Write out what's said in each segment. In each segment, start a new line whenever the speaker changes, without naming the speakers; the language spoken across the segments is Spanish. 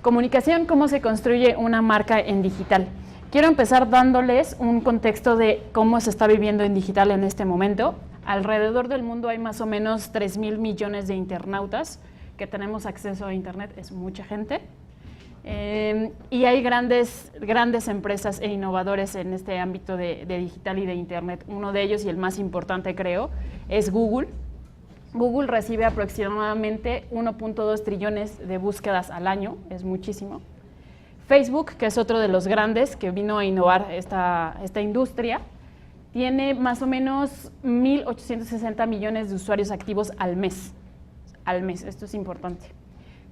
Comunicación, ¿cómo se construye una marca en digital? Quiero empezar dándoles un contexto de cómo se está viviendo en digital en este momento. Alrededor del mundo hay más o menos 3.000 millones de internautas que tenemos acceso a Internet, es mucha gente. Y hay grandes empresas e innovadores en este ámbito de digital y de Internet. Uno de ellos, y el más importante creo, es Google. Google recibe aproximadamente 1.2 trillones de búsquedas al año, es muchísimo. Facebook, que es otro de los grandes que vino a innovar esta industria, tiene más o menos 1.860 millones de usuarios activos al mes. Esto es importante.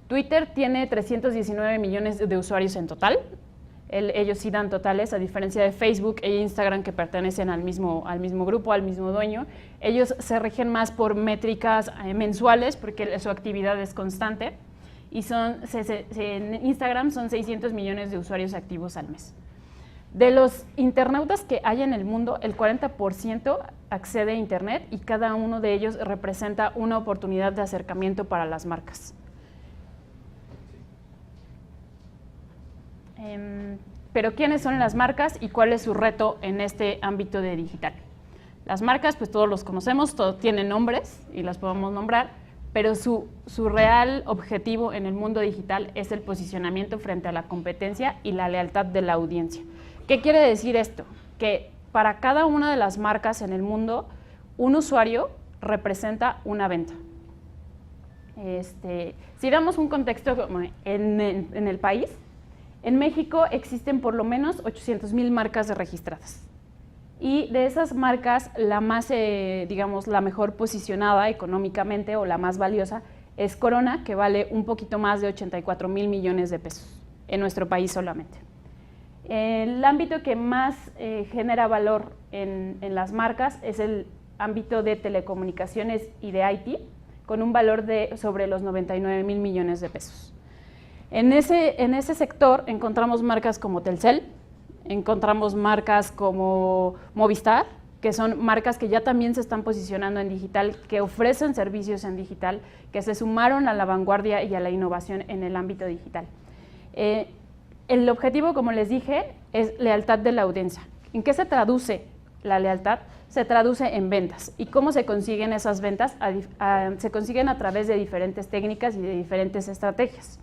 Twitter tiene 319 millones de usuarios en total. Ellos sí dan totales, a diferencia de Facebook e Instagram, que pertenecen al mismo grupo, al mismo dueño. Ellos se rigen más por métricas mensuales, porque su actividad es constante, y en Instagram son 600 millones de usuarios activos al mes. De los internautas que hay en el mundo, el 40% accede a Internet, y cada uno de ellos representa una oportunidad de acercamiento para las marcas. Pero ¿quiénes son las marcas y cuál es su reto en este ámbito de digital? Las marcas, pues todos los conocemos, todos tienen nombres y las podemos nombrar, pero su real objetivo en el mundo digital es el posicionamiento frente a la competencia y la lealtad de la audiencia. ¿Qué quiere decir esto? Que para cada una de las marcas en el mundo, un usuario representa una venta. Si damos un contexto en el país, en México existen por lo menos 800,000 marcas registradas. Y de esas marcas, la más, la mejor posicionada económicamente o la más valiosa es Corona, que vale un poquito más de 84,000 millones de pesos en nuestro país solamente. El ámbito que más genera valor en las marcas es el ámbito de telecomunicaciones y de IT, con un valor de sobre los 99,000 millones de pesos. En ese sector encontramos marcas como Telcel, encontramos marcas como Movistar, que son marcas que ya también se están posicionando en digital, que ofrecen servicios en digital, que se sumaron a la vanguardia y a la innovación en el ámbito digital. El objetivo, como les dije, es lealtad de la audiencia. ¿En qué se traduce la lealtad? Se traduce en ventas. ¿Y cómo se consiguen esas ventas? Se consiguen a través de diferentes técnicas y de diferentes estrategias.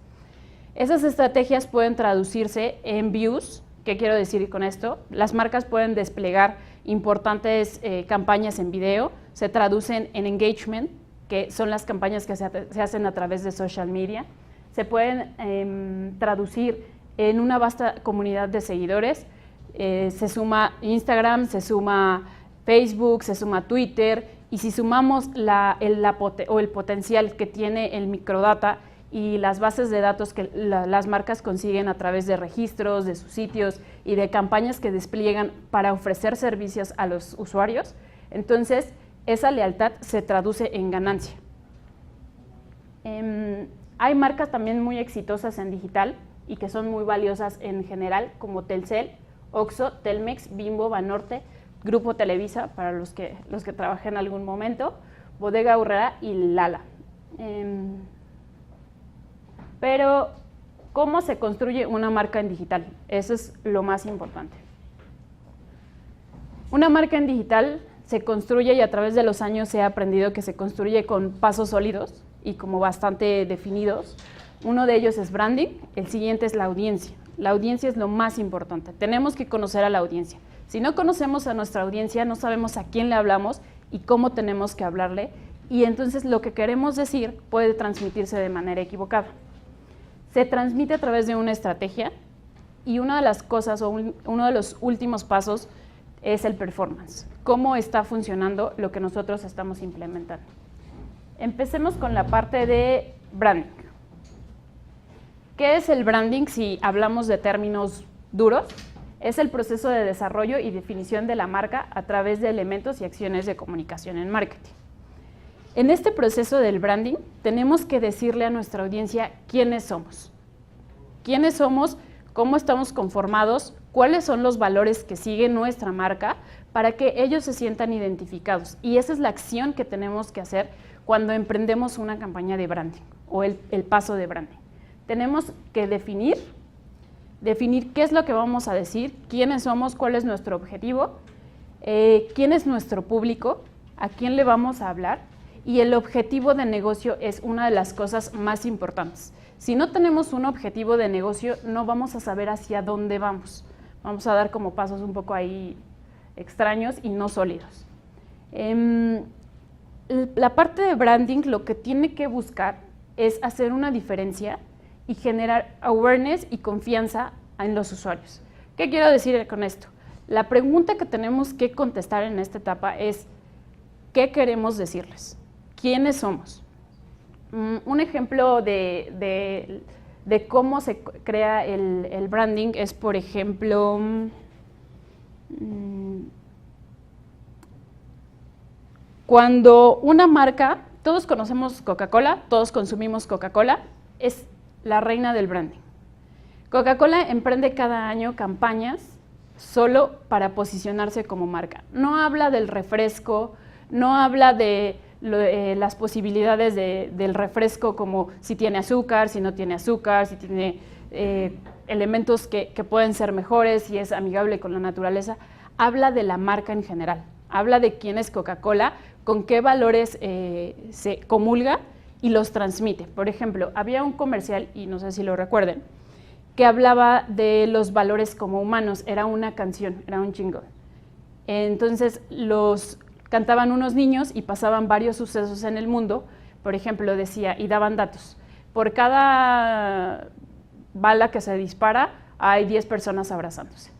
Esas estrategias pueden traducirse en views. ¿Qué quiero decir con esto? Las marcas pueden desplegar importantes campañas en video, se traducen en engagement, que son las campañas que se hacen a través de social media, se pueden traducir en una vasta comunidad de seguidores, se suma Instagram, se suma Facebook, se suma Twitter, y si sumamos el potencial que tiene el microdata y las bases de datos que las marcas consiguen a través de registros, de sus sitios y de campañas que despliegan para ofrecer servicios a los usuarios, entonces esa lealtad se traduce en ganancia. Hay marcas también muy exitosas en digital y que son muy valiosas en general, como Telcel, Oxxo, Telmex, Bimbo, Banorte, Grupo Televisa, para los que trabajé en algún momento, Bodega Aurrera y Lala. Pero, ¿cómo se construye una marca en digital? Eso es lo más importante. Una marca en digital se construye, y a través de los años se ha aprendido que se construye con pasos sólidos y como bastante definidos. Uno de ellos es branding, el siguiente es la audiencia. La audiencia es lo más importante. Tenemos que conocer a la audiencia. Si no conocemos a nuestra audiencia, no sabemos a quién le hablamos y cómo tenemos que hablarle, y entonces lo que queremos decir puede transmitirse de manera equivocada. Se transmite a través de una estrategia, y una de las cosas o uno de los últimos pasos es el performance. ¿Cómo está funcionando lo que nosotros estamos implementando? Empecemos con la parte de branding. ¿Qué es el branding si hablamos de términos duros? Es el proceso de desarrollo y definición de la marca a través de elementos y acciones de comunicación en marketing. En este proceso del branding tenemos que decirle a nuestra audiencia quiénes somos. ¿Quiénes somos? ¿Cómo estamos conformados? ¿Cuáles son los valores que sigue nuestra marca para que ellos se sientan identificados? Y esa es la acción que tenemos que hacer cuando emprendemos una campaña de branding o el paso de branding. Tenemos que definir qué es lo que vamos a decir, quiénes somos, cuál es nuestro objetivo, quién es nuestro público, a quién le vamos a hablar, y el objetivo de negocio es una de las cosas más importantes. Si no tenemos un objetivo de negocio, no vamos a saber hacia dónde vamos. Vamos a dar como pasos un poco ahí extraños y no sólidos. La parte de branding lo que tiene que buscar es hacer una diferencia y generar awareness y confianza en los usuarios. ¿Qué quiero decir con esto? La pregunta que tenemos que contestar en esta etapa es ¿qué queremos decirles? ¿Quiénes somos? Un ejemplo de cómo se crea el branding es, por ejemplo, cuando una marca, todos conocemos Coca-Cola, todos consumimos Coca-Cola, es la reina del branding. Coca-Cola emprende cada año campañas solo para posicionarse como marca. No habla del refresco, no habla de las posibilidades del refresco, como si tiene azúcar, si no tiene azúcar, si tiene elementos que pueden ser mejores, si es amigable con la naturaleza. Habla de la marca en general, habla de quién es Coca-Cola, con qué valores se comulga y los transmite. Por ejemplo, había un comercial, y no sé si lo recuerden, que hablaba de los valores como humanos. Era una canción, era un jingle. Entonces cantaban unos niños y pasaban varios sucesos en el mundo. Por ejemplo, decía, y daban datos. Por cada bala que se dispara, hay 10 personas abrazándose.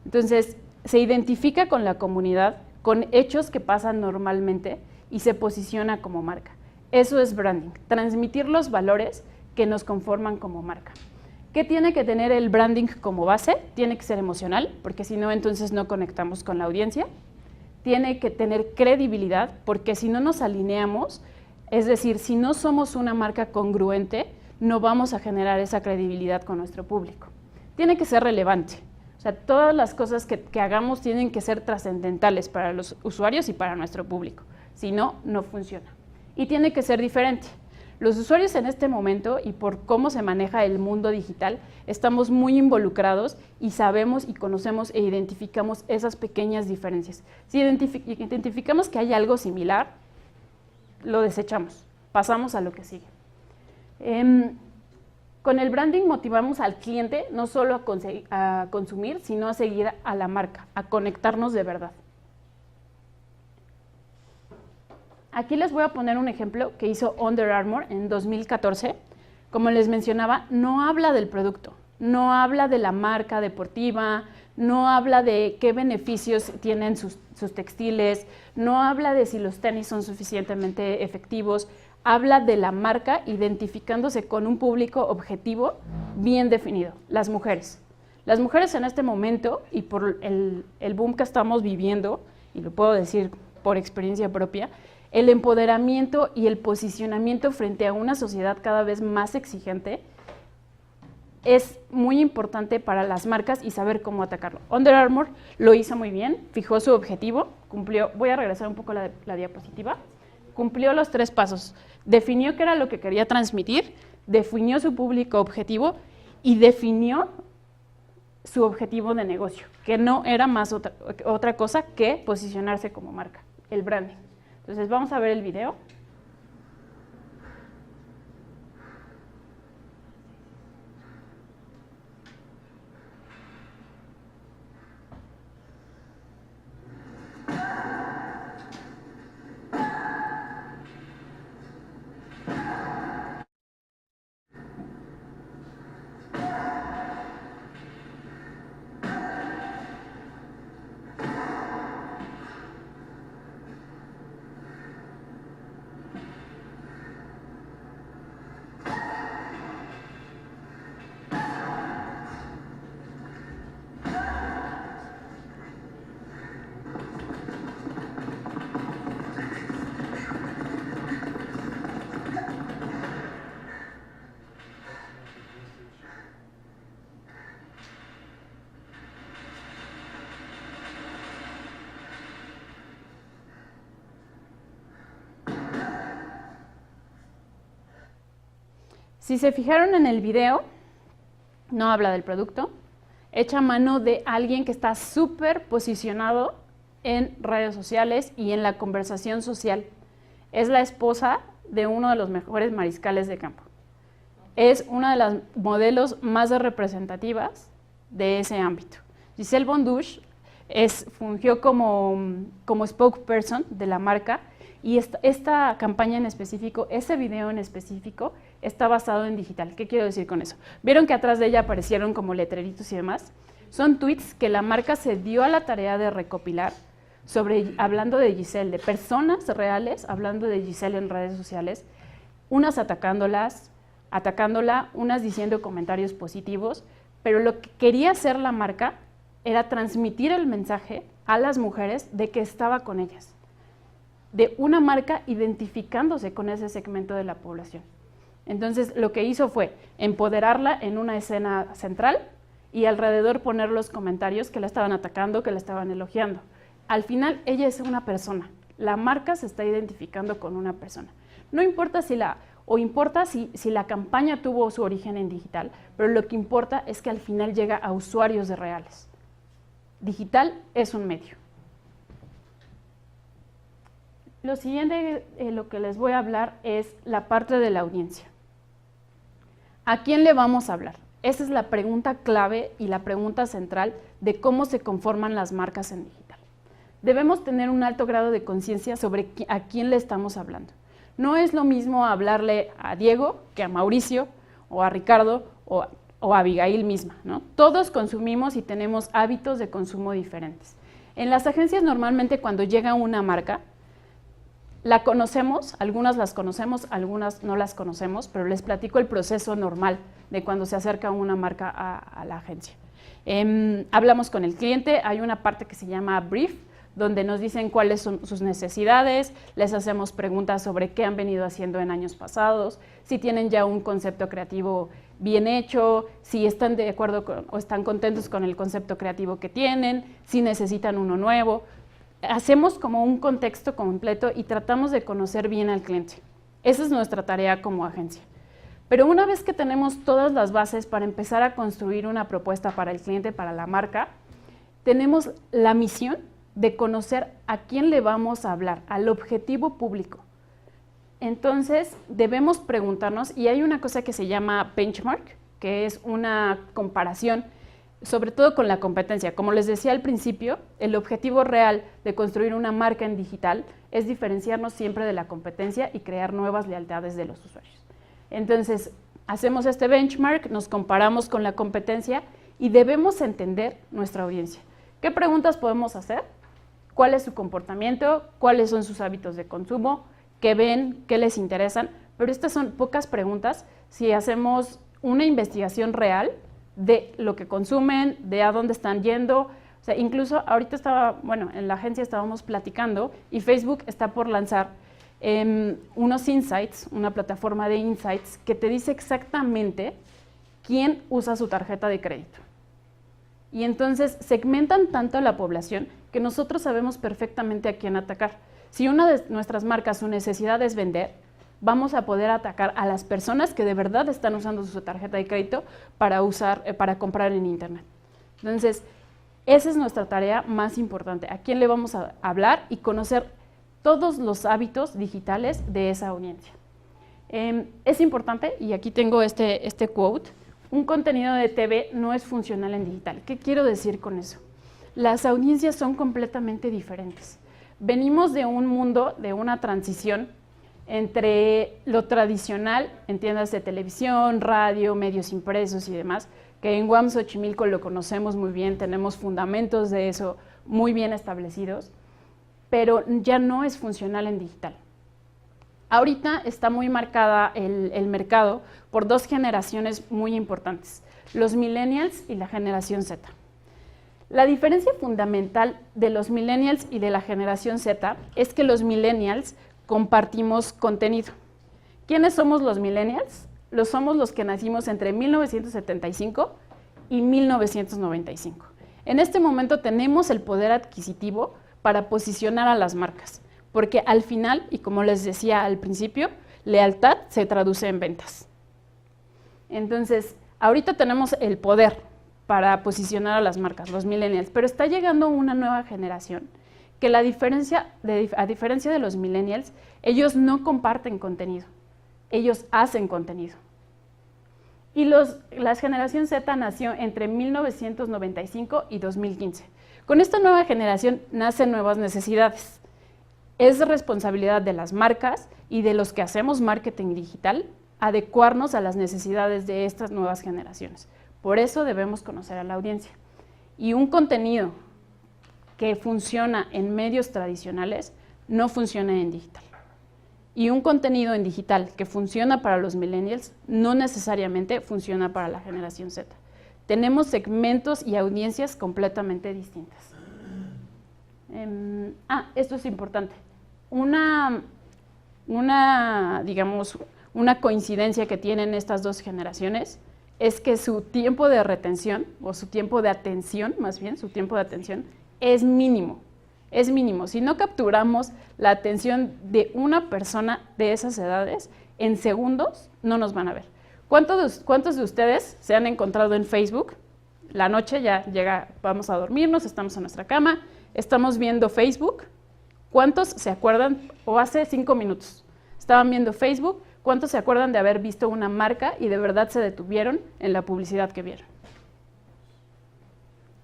Entonces, se identifica con la comunidad, con hechos que pasan normalmente y se posiciona como marca. Eso es branding, transmitir los valores que nos conforman como marca. ¿Qué tiene que tener el branding como base? Tiene que ser emocional, porque si no, entonces no conectamos con la audiencia. Tiene que tener credibilidad, porque si no nos alineamos, es decir, si no somos una marca congruente, no vamos a generar esa credibilidad con nuestro público. Tiene que ser relevante. O sea, todas las cosas que hagamos tienen que ser trascendentales para los usuarios y para nuestro público. Si no, no funciona. Y tiene que ser diferente. Los usuarios en este momento, y por cómo se maneja el mundo digital, estamos muy involucrados y sabemos y conocemos e identificamos esas pequeñas diferencias. Si identificamos que hay algo similar, lo desechamos, pasamos a lo que sigue. Con el branding motivamos al cliente no solo a consumir, sino a seguir a la marca, a conectarnos de verdad. Aquí les voy a poner un ejemplo que hizo Under Armour en 2014. Como les mencionaba, no habla del producto, no habla de la marca deportiva, no habla de qué beneficios tienen sus textiles, no habla de si los tenis son suficientemente efectivos, habla de la marca identificándose con un público objetivo bien definido, las mujeres. Las mujeres en este momento, y por el boom que estamos viviendo, y lo puedo decir por experiencia propia, el empoderamiento y el posicionamiento frente a una sociedad cada vez más exigente es muy importante para las marcas y saber cómo atacarlo. Under Armour lo hizo muy bien, fijó su objetivo, cumplió, voy a regresar un poco la diapositiva, cumplió los 3 pasos, definió qué era lo que quería transmitir, definió su público objetivo y definió su objetivo de negocio, que no era más otra cosa que posicionarse como marca, el branding. Entonces vamos a ver el video. Si se fijaron en el video, no habla del producto, echa mano de alguien que está súper posicionado en redes sociales y en la conversación social. Es la esposa de uno de los mejores mariscales de campo. Es una de las modelos más representativas de ese ámbito. Giselle Bondouche fungió como spokesperson de la marca y esta campaña en específico, ese video en específico, está basado en digital. ¿Qué quiero decir con eso? ¿Vieron que atrás de ella aparecieron como letreritos y demás? Son tweets que la marca se dio a la tarea de recopilar hablando de Giselle, de personas reales hablando de Giselle en redes sociales, unas atacándola, unas diciendo comentarios positivos, pero lo que quería hacer la marca era transmitir el mensaje a las mujeres de que estaba con ellas, de una marca identificándose con ese segmento de la población. Entonces, lo que hizo fue empoderarla en una escena central y alrededor poner los comentarios que la estaban atacando, que la estaban elogiando. Al final, ella es una persona. La marca se está identificando con una persona. No importa si la campaña tuvo su origen en digital, pero lo que importa es que al final llega a usuarios de reales. Digital es un medio. Lo siguiente, lo que les voy a hablar es la parte de la audiencia. ¿A quién le vamos a hablar? Esa es la pregunta clave y la pregunta central de cómo se conforman las marcas en digital. Debemos tener un alto grado de conciencia sobre a quién le estamos hablando. No es lo mismo hablarle a Diego que a Mauricio o a Ricardo o a Abigail misma, ¿no? Todos consumimos y tenemos hábitos de consumo diferentes. En las agencias normalmente cuando llega una marca, la conocemos, algunas las conocemos, algunas no las conocemos, pero les platico el proceso normal de cuando se acerca una marca a la agencia. Hablamos con el cliente, hay una parte que se llama brief, donde nos dicen cuáles son sus necesidades, les hacemos preguntas sobre qué han venido haciendo en años pasados, si tienen ya un concepto creativo bien hecho, si están de acuerdo o están contentos con el concepto creativo que tienen, si necesitan uno nuevo. Hacemos como un contexto completo y tratamos de conocer bien al cliente. Esa es nuestra tarea como agencia. Pero una vez que tenemos todas las bases para empezar a construir una propuesta para el cliente, para la marca, tenemos la misión de conocer a quién le vamos a hablar, al objetivo público. Entonces, debemos preguntarnos, y hay una cosa que se llama benchmark, que es una comparación, sobre todo con la competencia. Como les decía al principio, el objetivo real de construir una marca en digital es diferenciarnos siempre de la competencia y crear nuevas lealtades de los usuarios. Entonces, hacemos este benchmark, nos comparamos con la competencia y debemos entender nuestra audiencia. ¿Qué preguntas podemos hacer? ¿Cuál es su comportamiento? ¿Cuáles son sus hábitos de consumo? ¿Qué ven? ¿Qué les interesan? Pero estas son pocas preguntas. Si hacemos una investigación real de lo que consumen, de a dónde están yendo, o sea, incluso ahorita en la agencia estábamos platicando y Facebook está por lanzar unos insights, una plataforma de insights que te dice exactamente quién usa su tarjeta de crédito. Y entonces segmentan tanto a la población que nosotros sabemos perfectamente a quién atacar. Si una de nuestras marcas, su necesidad es vender, vamos a poder atacar a las personas que de verdad están usando su tarjeta de crédito para comprar en internet. Entonces, esa es nuestra tarea más importante, a quién le vamos a hablar y conocer todos los hábitos digitales de esa audiencia. Es importante, y aquí tengo este quote, un contenido de TV no es funcional en digital. ¿Qué quiero decir con eso? Las audiencias son completamente diferentes. Venimos de un mundo, de una transición entre lo tradicional, en tiendas de televisión, radio, medios impresos y demás, que en UAM Xochimilco lo conocemos muy bien, tenemos fundamentos de eso muy bien establecidos, pero ya no es funcional en digital. Ahorita está muy marcada el mercado por dos generaciones muy importantes, los millennials y la generación Z. La diferencia fundamental de los millennials y de la generación Z es que los millennials compartimos contenido. ¿Quiénes somos los millennials? Somos los que nacimos entre 1975 y 1995. En este momento tenemos el poder adquisitivo para posicionar a las marcas, porque al final, y como les decía al principio, lealtad se traduce en ventas. Entonces, ahorita tenemos el poder para posicionar a las marcas, los millennials, pero está llegando una nueva generación que a diferencia de los millennials, ellos no comparten contenido, ellos hacen contenido. Y la generación Z nació entre 1995 y 2015. Con esta nueva generación nacen nuevas necesidades. Es responsabilidad de las marcas y de los que hacemos marketing digital adecuarnos a las necesidades de estas nuevas generaciones. Por eso debemos conocer a la audiencia. Y un contenido que funciona en medios tradicionales no funciona en digital. Y un contenido en digital que funciona para los millennials no necesariamente funciona para la generación Z. Tenemos segmentos y audiencias completamente distintas. Esto es importante. Digamos, una coincidencia que tienen estas dos generaciones es que su tiempo de retención, o su tiempo de atención, más bien, su tiempo de atención, es mínimo. Es mínimo. Si no capturamos la atención de una persona de esas edades, en segundos no nos van a ver. ¿Cuántos de ustedes se han encontrado en Facebook? La noche ya llega, vamos a dormirnos, estamos en nuestra cama, estamos viendo Facebook. ¿Cuántos se acuerdan, o hace 5 minutos, estaban viendo Facebook, cuántos se acuerdan de haber visto una marca y de verdad se detuvieron en la publicidad que vieron?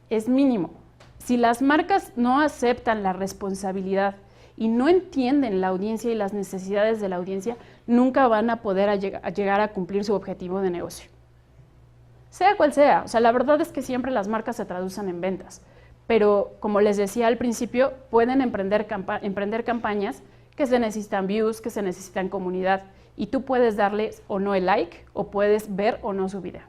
Es mínimo. Si las marcas no aceptan la responsabilidad y no entienden la audiencia y las necesidades de la audiencia, nunca van a poder llegar a cumplir su objetivo de negocio. Sea cual sea, o sea, la verdad es que siempre las marcas se traducen en ventas, pero como les decía al principio, pueden emprender campañas que se necesitan views, que se necesitan comunidad, y tú puedes darles o no el like, o puedes ver o no su video.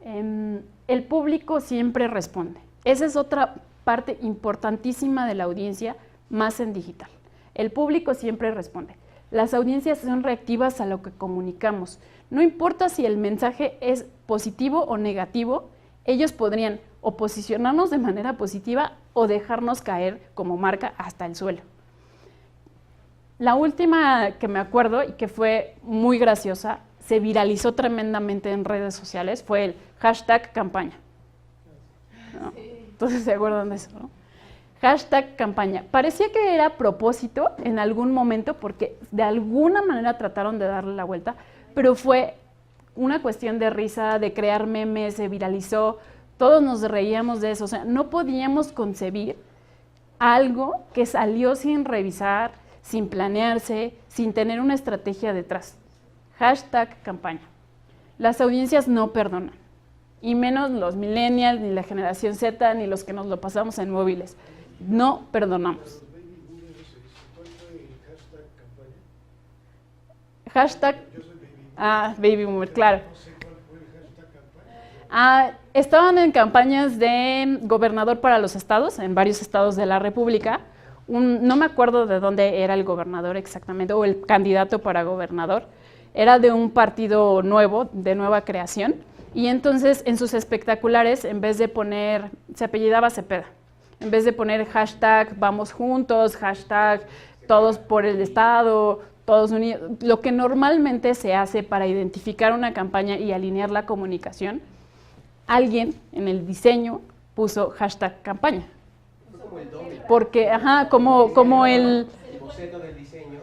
El público siempre responde. Esa es otra parte importantísima de la audiencia, más en digital. El público siempre responde. Las audiencias son reactivas a lo que comunicamos. No importa si el mensaje es positivo o negativo, ellos podrían o posicionarnos de manera positiva o dejarnos caer como marca hasta el suelo. La última que me acuerdo y que fue muy graciosa, se viralizó tremendamente en redes sociales, fue el hashtag campaña. ¿No? Entonces se acuerdan de eso, ¿no? Hashtag campaña. Parecía que era a propósito en algún momento porque de alguna manera trataron de darle la vuelta, pero fue una cuestión de risa, de crear memes, se viralizó, todos nos reíamos de eso, o sea, no podíamos concebir algo que salió sin revisar, sin planearse, sin tener una estrategia detrás. Hashtag campaña. Las audiencias no perdonan, y menos los millennials, ni la generación Z, ni los que nos lo pasamos en móviles. No perdonamos. Hashtag, baby boomer, claro. Estaban en campañas de gobernador para los estados, en varios estados de la República. No me acuerdo de dónde era el gobernador exactamente, o el candidato para gobernador. Era de un partido nuevo, de nueva creación, y entonces en sus espectaculares, en vez de poner, se apellidaba Cepeda, en vez de poner hashtag vamos juntos, hashtag todos por el Estado, todos unidos, lo que normalmente se hace para identificar una campaña y alinear la comunicación, alguien en el diseño puso hashtag campaña. Porque, como el boceto del diseño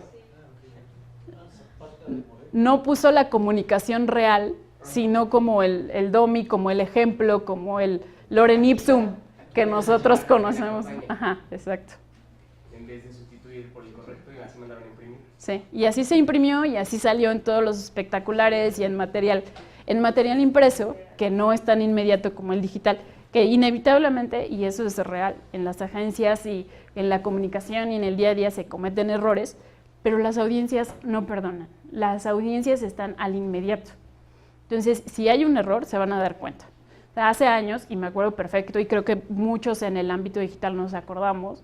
no puso la comunicación real, sino como el dummy, como el ejemplo, como el lorem ipsum que nosotros conocemos. Exacto.
En vez de sustituir por el correcto, y así mandaron a imprimir.
Sí, y así se imprimió y así salió en todos los espectaculares y en material impreso, que no es tan inmediato como el digital, que inevitablemente, y eso es real, en las agencias y en la comunicación y en el día a día se cometen errores, pero las audiencias no perdonan. Las audiencias están al inmediato. Entonces, si hay un error, se van a dar cuenta. O sea, hace años, y me acuerdo perfecto, y creo que muchos en el ámbito digital nos acordamos,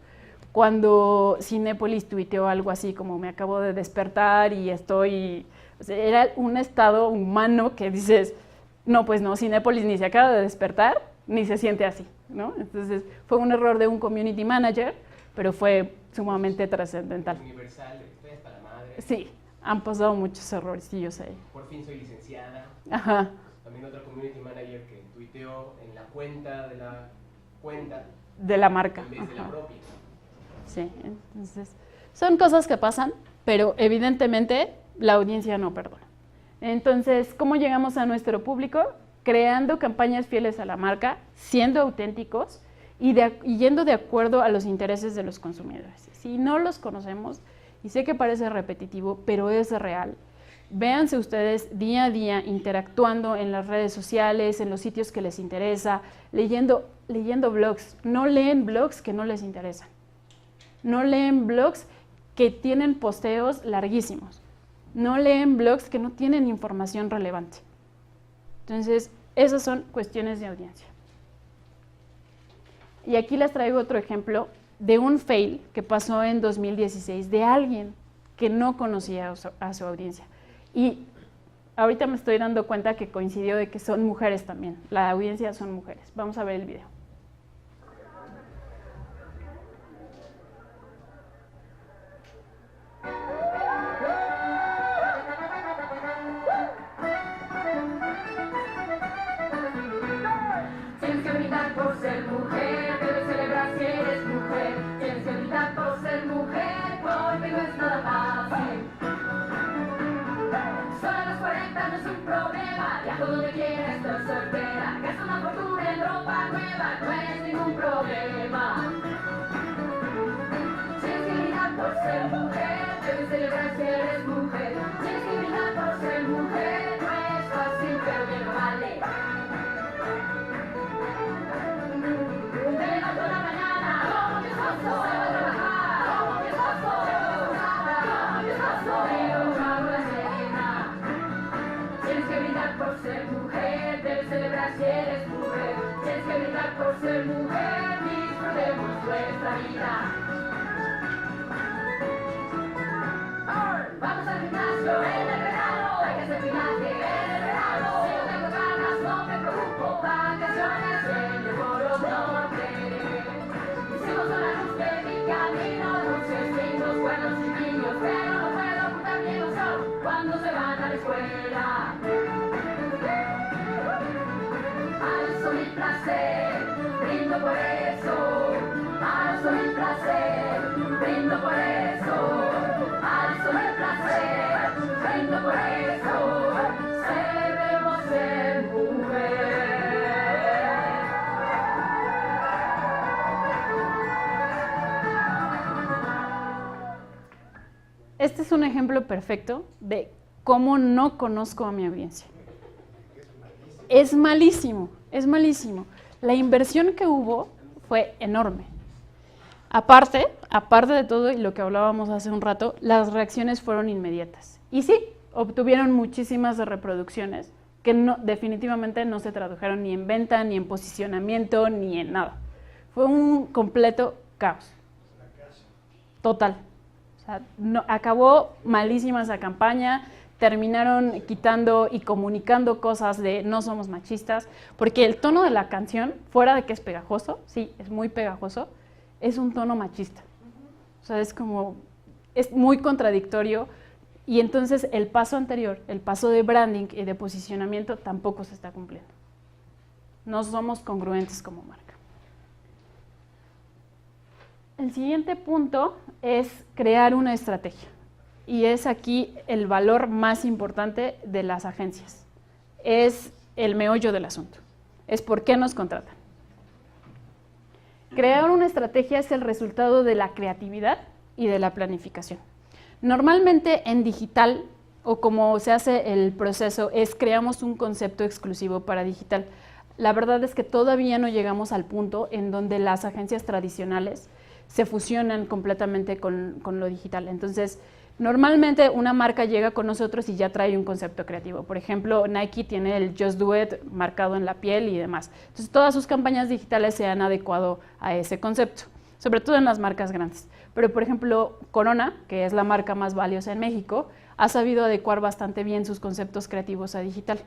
cuando Cinépolis tuiteó algo así como me acabo de despertar y estoy... O sea, era un estado humano que dices, no, pues no, Cinépolis ni se acaba de despertar, ni se siente así, ¿no? Entonces, fue un error de un community manager, pero fue sumamente trascendental.
Universal, esto es para madres.
Sí, Han pasado muchos errorcillos ahí.
Por fin soy licenciada.
Ajá.
También otra community manager que tuiteó en la cuenta
de la marca.
en vez de la
Ajá.
propia.
Sí, entonces son cosas que pasan, pero evidentemente la audiencia no perdona. Entonces, ¿cómo llegamos a nuestro público? Creando campañas fieles a la marca, siendo auténticos y yendo de acuerdo a los intereses de los consumidores. Si no los conocemos, y sé que parece repetitivo, pero es real, véanse ustedes día a día interactuando en las redes sociales, en los sitios que les interesa, leyendo blogs. No leen blogs que no les interesan. No leen blogs que tienen posteos larguísimos. No leen blogs que no tienen información relevante. Entonces, esas son cuestiones de audiencia. Y aquí les traigo otro ejemplo de un fail que pasó en 2016 de alguien que no conocía a su audiencia. Y ahorita me estoy dando cuenta que coincidió de que son mujeres también. La audiencia son mujeres. Vamos a ver el video.
Tienes que brindar por ser mujer, debes celebrar si eres mujer. Tienes que brindar por ser mujer, porque no es nada fácil. Solo a los 40 no es un problema, viajo donde quiera, estoy soltera. Gasto una fortuna en ropa nueva, no es ningún problema. Tienes que brindar por ser mujer, debes celebrar si eres mujer. Tienes que brindar por ser mujer, no es fácil, pero bien lo vale. Me levanto en la mañana, como mi esposo, salgo a trabajar, como mi esposo, como mi esposo, pero no hago la cena. Tienes que brindar por ser mujer, debes celebrar si eres mujer. Tienes que brindar por ser mujer, disfrutemos nuestra vida. Vamos al gimnasio en el verano, hay que hacer pilates en el verano. Si no tengo ganas, no me preocupo, vacaciones en el Foro Norte. Hicimos una luz de mi camino, dulces, lindos, buenos y niños, pero no puedo ocultar mi emoción cuando se van a la escuela. Al sol y placer, brindo por eso. Al sol y placer, brindo por eso. Al sol y placer, brindo por eso. Debemos ser mujer.
Este es un ejemplo perfecto de cómo no conozco a mi audiencia. Es malísimo, es malísimo. La inversión que hubo fue enorme. Aparte de todo, y lo que hablábamos hace un rato, las reacciones fueron inmediatas. Y sí, obtuvieron muchísimas reproducciones que definitivamente no se tradujeron ni en venta, ni en posicionamiento, ni en nada. Fue un completo caos. Total. O sea, acabó malísima esa campaña, terminaron quitando y comunicando cosas de no somos machistas, porque el tono de la canción, fuera de que es pegajoso, sí, es muy pegajoso, es un tono machista. O sea, es muy contradictorio, y entonces el paso anterior, el paso de branding y de posicionamiento tampoco se está cumpliendo. No somos congruentes como marca. El siguiente punto es crear una estrategia. Y es aquí el valor más importante de las agencias. Es el meollo del asunto. Es por qué nos contratan. Crear una estrategia es el resultado de la creatividad y de la planificación. Normalmente en digital, o como se hace el proceso, creamos un concepto exclusivo para digital. La verdad es que todavía no llegamos al punto en donde las agencias tradicionales se fusionan completamente con lo digital. Entonces, normalmente una marca llega con nosotros y ya trae un concepto creativo. Por ejemplo, Nike tiene el Just Do It marcado en la piel y demás. Entonces, todas sus campañas digitales se han adecuado a ese concepto, sobre todo en las marcas grandes. Pero, por ejemplo, Corona, que es la marca más valiosa en México, ha sabido adecuar bastante bien sus conceptos creativos a digital.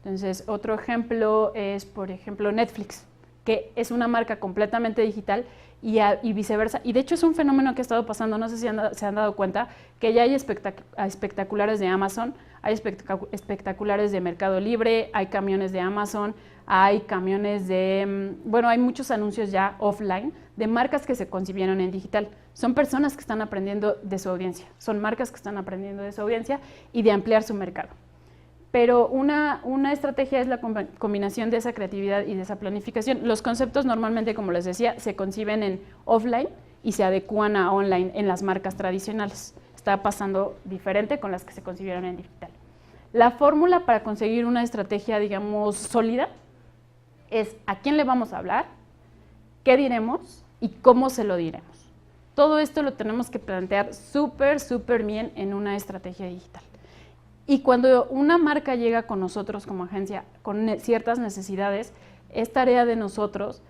Entonces, otro ejemplo es, por ejemplo, Netflix. que es una marca completamente digital y viceversa. Y de hecho es un fenómeno que ha estado pasando, no sé si se han dado cuenta, que ya hay espectaculares de Amazon, hay espectaculares de Mercado Libre, hay camiones de Amazon, hay camiones de, bueno, hay muchos anuncios ya offline de marcas que se concibieron en digital. Son personas que están aprendiendo de su audiencia, son marcas que están aprendiendo de su audiencia y de ampliar su mercado. Pero una estrategia es la combinación de esa creatividad y de esa planificación. Los conceptos normalmente, como les decía, se conciben en offline y se adecúan a online en las marcas tradicionales. Está pasando diferente con las que se concibieron en digital. La fórmula para conseguir una estrategia, digamos, sólida es a quién le vamos a hablar, qué diremos y cómo se lo diremos. Todo esto lo tenemos que plantear súper bien en una estrategia digital. Y cuando una marca llega con nosotros como agencia con ciertas necesidades, es tarea de nosotros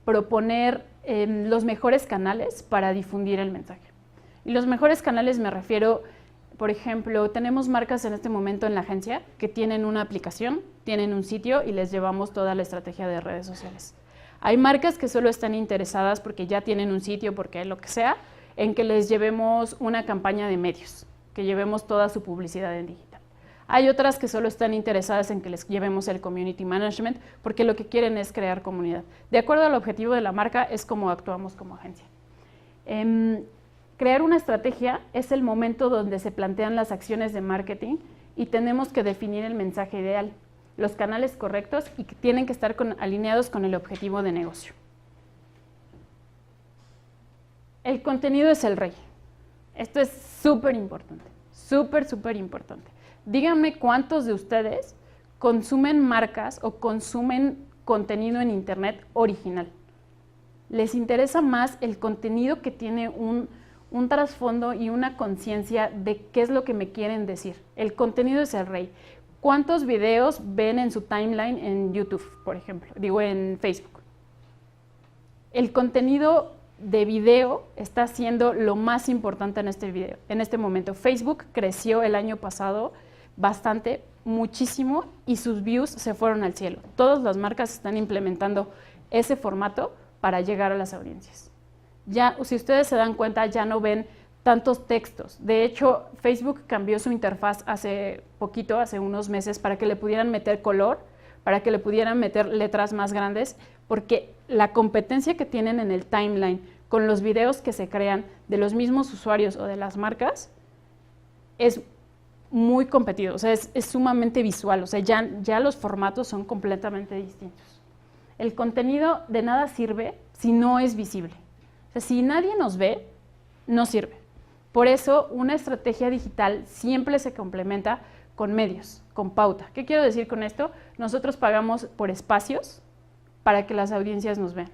proponer los mejores canales para difundir el mensaje. Y los mejores canales me refiero, por ejemplo, tenemos marcas en este momento en la agencia que tienen una aplicación, tienen un sitio y les llevamos toda la estrategia de redes sociales. Hay marcas que solo están interesadas porque ya tienen un sitio, porque lo que sea, en que les llevemos una campaña de medios, que llevemos toda su publicidad en digital. Hay otras que solo están interesadas en que les llevemos el community management porque lo que quieren es crear comunidad. De acuerdo al objetivo de la marca es como actuamos como agencia. Crear una estrategia es el momento donde se plantean las acciones de marketing y tenemos que definir el mensaje ideal, los canales correctos y que tienen que estar alineados con el objetivo de negocio. El contenido es el rey. Esto es súper importante, súper importante. Díganme cuántos de ustedes consumen marcas o consumen contenido en internet original. Les interesa más el contenido que tiene un trasfondo y una conciencia de qué es lo que me quieren decir. El contenido es el rey. ¿Cuántos videos ven en su timeline en YouTube, por ejemplo? Digo, en Facebook. El contenido de video está siendo lo más importante en este momento. Facebook creció el año pasado bastante, muchísimo, y sus views se fueron al cielo. Todas las marcas están implementando ese formato para llegar a las audiencias. Ya, si ustedes se dan cuenta, ya no ven tantos textos. De hecho, Facebook cambió su interfaz hace poquito, hace unos meses, para que le pudieran meter color, para que le pudieran meter letras más grandes, porque la competencia que tienen en el timeline con los videos que se crean de los mismos usuarios o de las marcas es muy competido, o sea, es sumamente visual, o sea, ya los formatos son completamente distintos. El contenido de nada sirve si no es visible. O sea, si nadie nos ve, no sirve. Por eso, una estrategia digital siempre se complementa con medios, con pauta. ¿Qué quiero decir con esto? Nosotros pagamos por espacios para que las audiencias nos vean.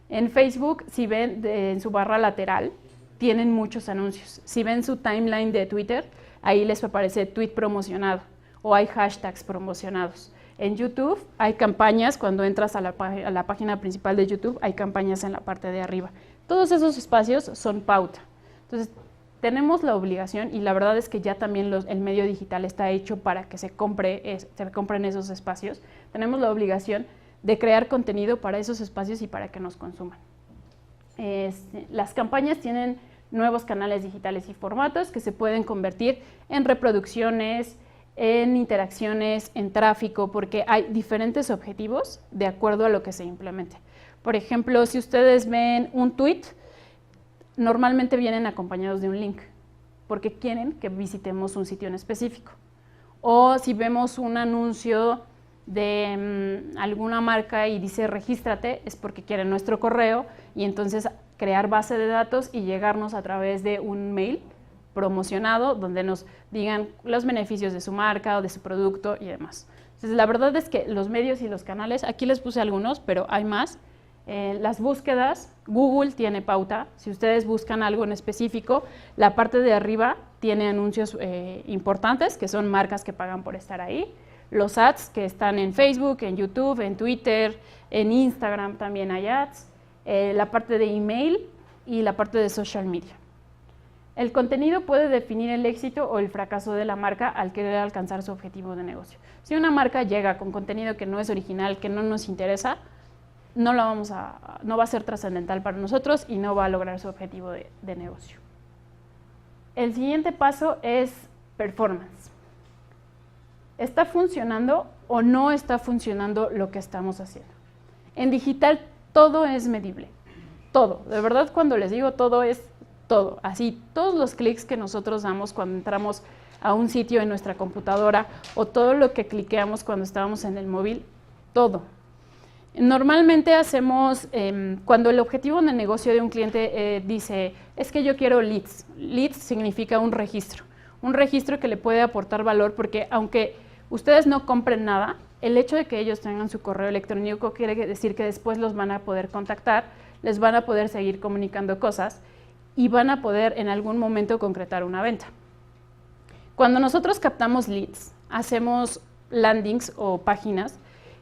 En Facebook, si ven en su barra lateral, tienen muchos anuncios. Si ven su timeline de Twitter, ahí les aparece tweet promocionado o hay hashtags promocionados. En YouTube hay campañas, cuando entras a la página principal de YouTube, hay campañas en la parte de arriba. Todos esos espacios son pauta. Entonces, tenemos la obligación, y la verdad es que ya también el medio digital está hecho para que se compren esos espacios. Tenemos la obligación de crear contenido para esos espacios y para que nos consuman. Las campañas tienen nuevos canales digitales y formatos que se pueden convertir en reproducciones, en interacciones, en tráfico, porque hay diferentes objetivos de acuerdo a lo que se implemente. Por ejemplo, si ustedes ven un tweet, normalmente vienen acompañados de un link, porque quieren que visitemos un sitio en específico. O si vemos un anuncio de alguna marca y dice regístrate, es porque quieren nuestro correo y entonces crear base de datos y llegarnos a través de un mail promocionado donde nos digan los beneficios de su marca o de su producto y demás. Entonces, la verdad es que los medios y los canales, aquí les puse algunos, pero hay más. Las búsquedas, Google tiene pauta. Si ustedes buscan algo en específico, la parte de arriba tiene anuncios importantes, que son marcas que pagan por estar ahí. Los ads que están en Facebook, en YouTube, en Twitter, en Instagram también hay ads. La parte de email y la parte de social media. El contenido puede definir el éxito o el fracaso de la marca al querer alcanzar su objetivo de negocio. Si una marca llega con contenido que no es original, que no nos interesa, no va a ser trascendental para nosotros y no va a lograr su objetivo de negocio. El siguiente paso es performance. ¿Está funcionando o no está funcionando lo que estamos haciendo? En digital todo es medible, todo. De verdad, cuando les digo todo es todo. Así, todos los clics que nosotros damos cuando entramos a un sitio en nuestra computadora o todo lo que cliqueamos cuando estábamos en el móvil, todo. Normalmente hacemos, cuando el objetivo de negocio de un cliente dice, es que yo quiero leads. Leads significa un registro que le puede aportar valor porque aunque ustedes no compren nada, el hecho de que ellos tengan su correo electrónico quiere decir que después los van a poder contactar, les van a poder seguir comunicando cosas y van a poder en algún momento concretar una venta. Cuando nosotros captamos leads, hacemos landings o páginas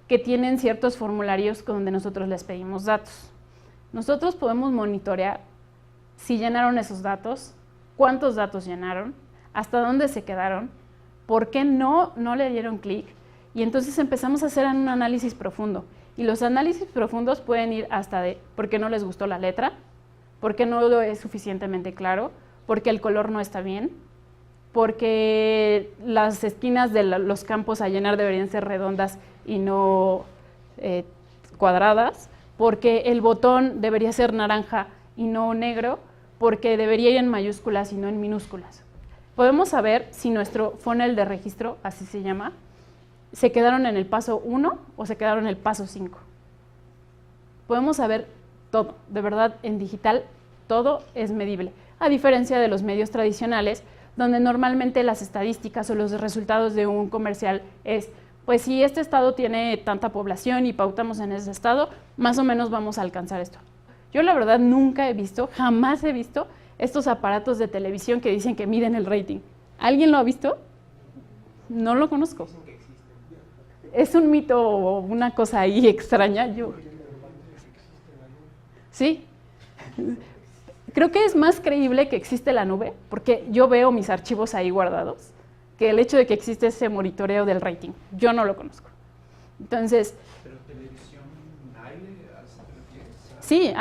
que tienen ciertos formularios donde nosotros les pedimos datos. Nosotros podemos monitorear si llenaron esos datos, cuántos datos llenaron, hasta dónde se quedaron, por qué no le dieron clic, y entonces empezamos a hacer un análisis profundo. Y los análisis profundos pueden ir hasta de por qué no les gustó la letra, por qué no lo es suficientemente claro, porque el color no está bien, porque las esquinas de los campos a llenar deberían ser redondas y no cuadradas, porque el botón debería ser naranja y no negro, porque debería ir en mayúsculas y no en minúsculas. Podemos saber si nuestro funnel de registro, así se llama, se quedaron en el paso 1 o se quedaron en el paso 5. Podemos saber todo, de verdad, en digital todo es medible, a diferencia de los medios tradicionales, donde normalmente las estadísticas o los resultados de un comercial es, pues si este estado tiene tanta población y pautamos en ese estado, más o menos vamos a alcanzar esto. Yo la verdad nunca he visto, jamás he visto estos aparatos de televisión que dicen que miden el rating. ¿Alguien lo ha visto? No lo conozco. Es un mito o una cosa ahí extraña. Sí. Creo que es más creíble que existe la nube, porque yo veo mis archivos ahí guardados, que el hecho de que existe ese monitoreo del rating. Yo no lo conozco. Entonces...
¿Pero televisión aire
sí,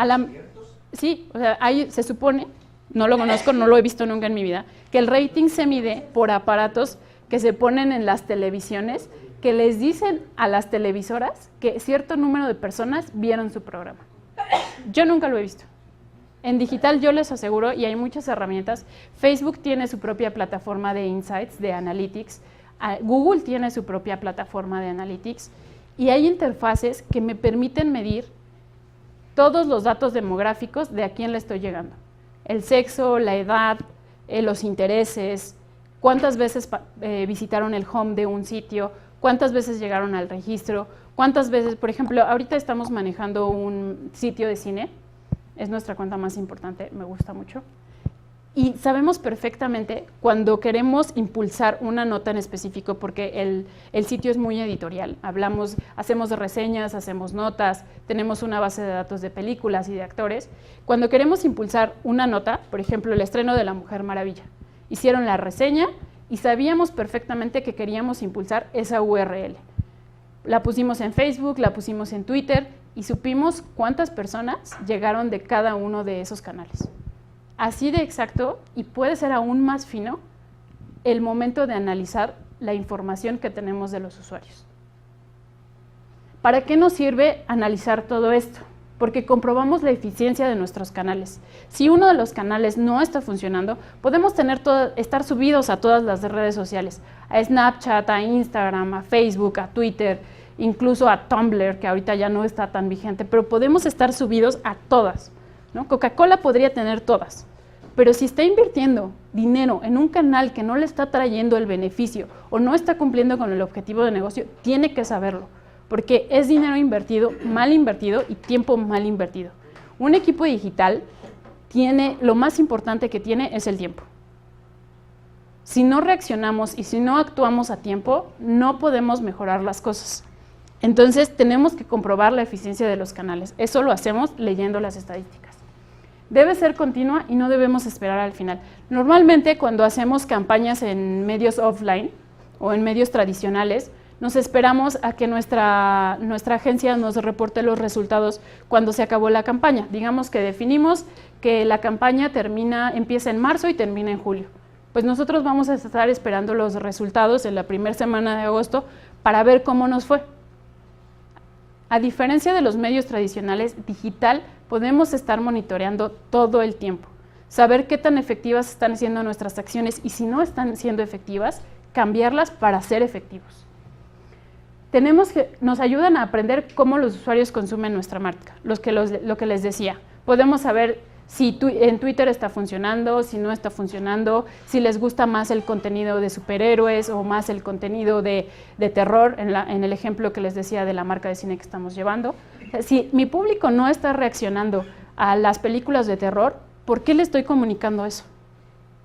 sí, o sea, ahí se supone, no lo conozco, no lo he visto nunca en mi vida, que el rating se mide por aparatos que se ponen en las televisiones, que les dicen a las televisoras que cierto número de personas vieron su programa. Yo nunca lo he visto. En digital yo les aseguro, y hay muchas herramientas, Facebook tiene su propia plataforma de insights, de analytics, Google tiene su propia plataforma de analytics, y hay interfaces que me permiten medir todos los datos demográficos de a quién le estoy llegando. El sexo, la edad, los intereses, cuántas veces visitaron el home de un sitio, cuántas veces llegaron al registro, cuántas veces, por ejemplo, ahorita estamos manejando un sitio de cine, es nuestra cuenta más importante, me gusta mucho, y sabemos perfectamente cuando queremos impulsar una nota en específico, porque el sitio es muy editorial, hacemos reseñas, hacemos notas, tenemos una base de datos de películas y de actores. Cuando queremos impulsar una nota, por ejemplo, el estreno de La Mujer Maravilla, hicieron la reseña y sabíamos perfectamente que queríamos impulsar esa URL. La pusimos en Facebook, la pusimos en Twitter y supimos cuántas personas llegaron de cada uno de esos canales. Así de exacto, y puede ser aún más fino, el momento de analizar la información que tenemos de los usuarios. ¿Para qué nos sirve analizar todo esto? Porque comprobamos la eficiencia de nuestros canales. Si uno de los canales no está funcionando, podemos estar subidos a todas las redes sociales, a Snapchat, a Instagram, a Facebook, a Twitter, incluso a Tumblr, que ahorita ya no está tan vigente, pero podemos estar subidos a todas, ¿no? Coca-Cola podría tener todas, pero si está invirtiendo dinero en un canal que no le está trayendo el beneficio o no está cumpliendo con el objetivo de negocio, tiene que saberlo, porque es dinero invertido, mal invertido y tiempo mal invertido. Un equipo digital lo más importante que tiene es el tiempo. Si no reaccionamos y si no actuamos a tiempo, no podemos mejorar las cosas. Entonces tenemos que comprobar la eficiencia de los canales. Eso lo hacemos leyendo las estadísticas. Debe ser continua y no debemos esperar al final. Normalmente cuando hacemos campañas en medios offline o en medios tradicionales, nos esperamos a que nuestra agencia nos reporte los resultados cuando se acabó la campaña. Digamos que definimos que la campaña empieza en marzo y termina en julio. Pues nosotros vamos a estar esperando los resultados en la primera semana de agosto para ver cómo nos fue. A diferencia de los medios tradicionales, digital podemos estar monitoreando todo el tiempo, saber qué tan efectivas están siendo nuestras acciones y si no están siendo efectivas, cambiarlas para ser efectivos. Nos ayudan a aprender cómo los usuarios consumen nuestra marca, lo que les decía. Podemos saber si en Twitter está funcionando, si no está funcionando, si les gusta más el contenido de superhéroes o más el contenido de terror, en el ejemplo que les decía de la marca de cine que estamos llevando. Si mi público no está reaccionando a las películas de terror, ¿por qué le estoy comunicando eso?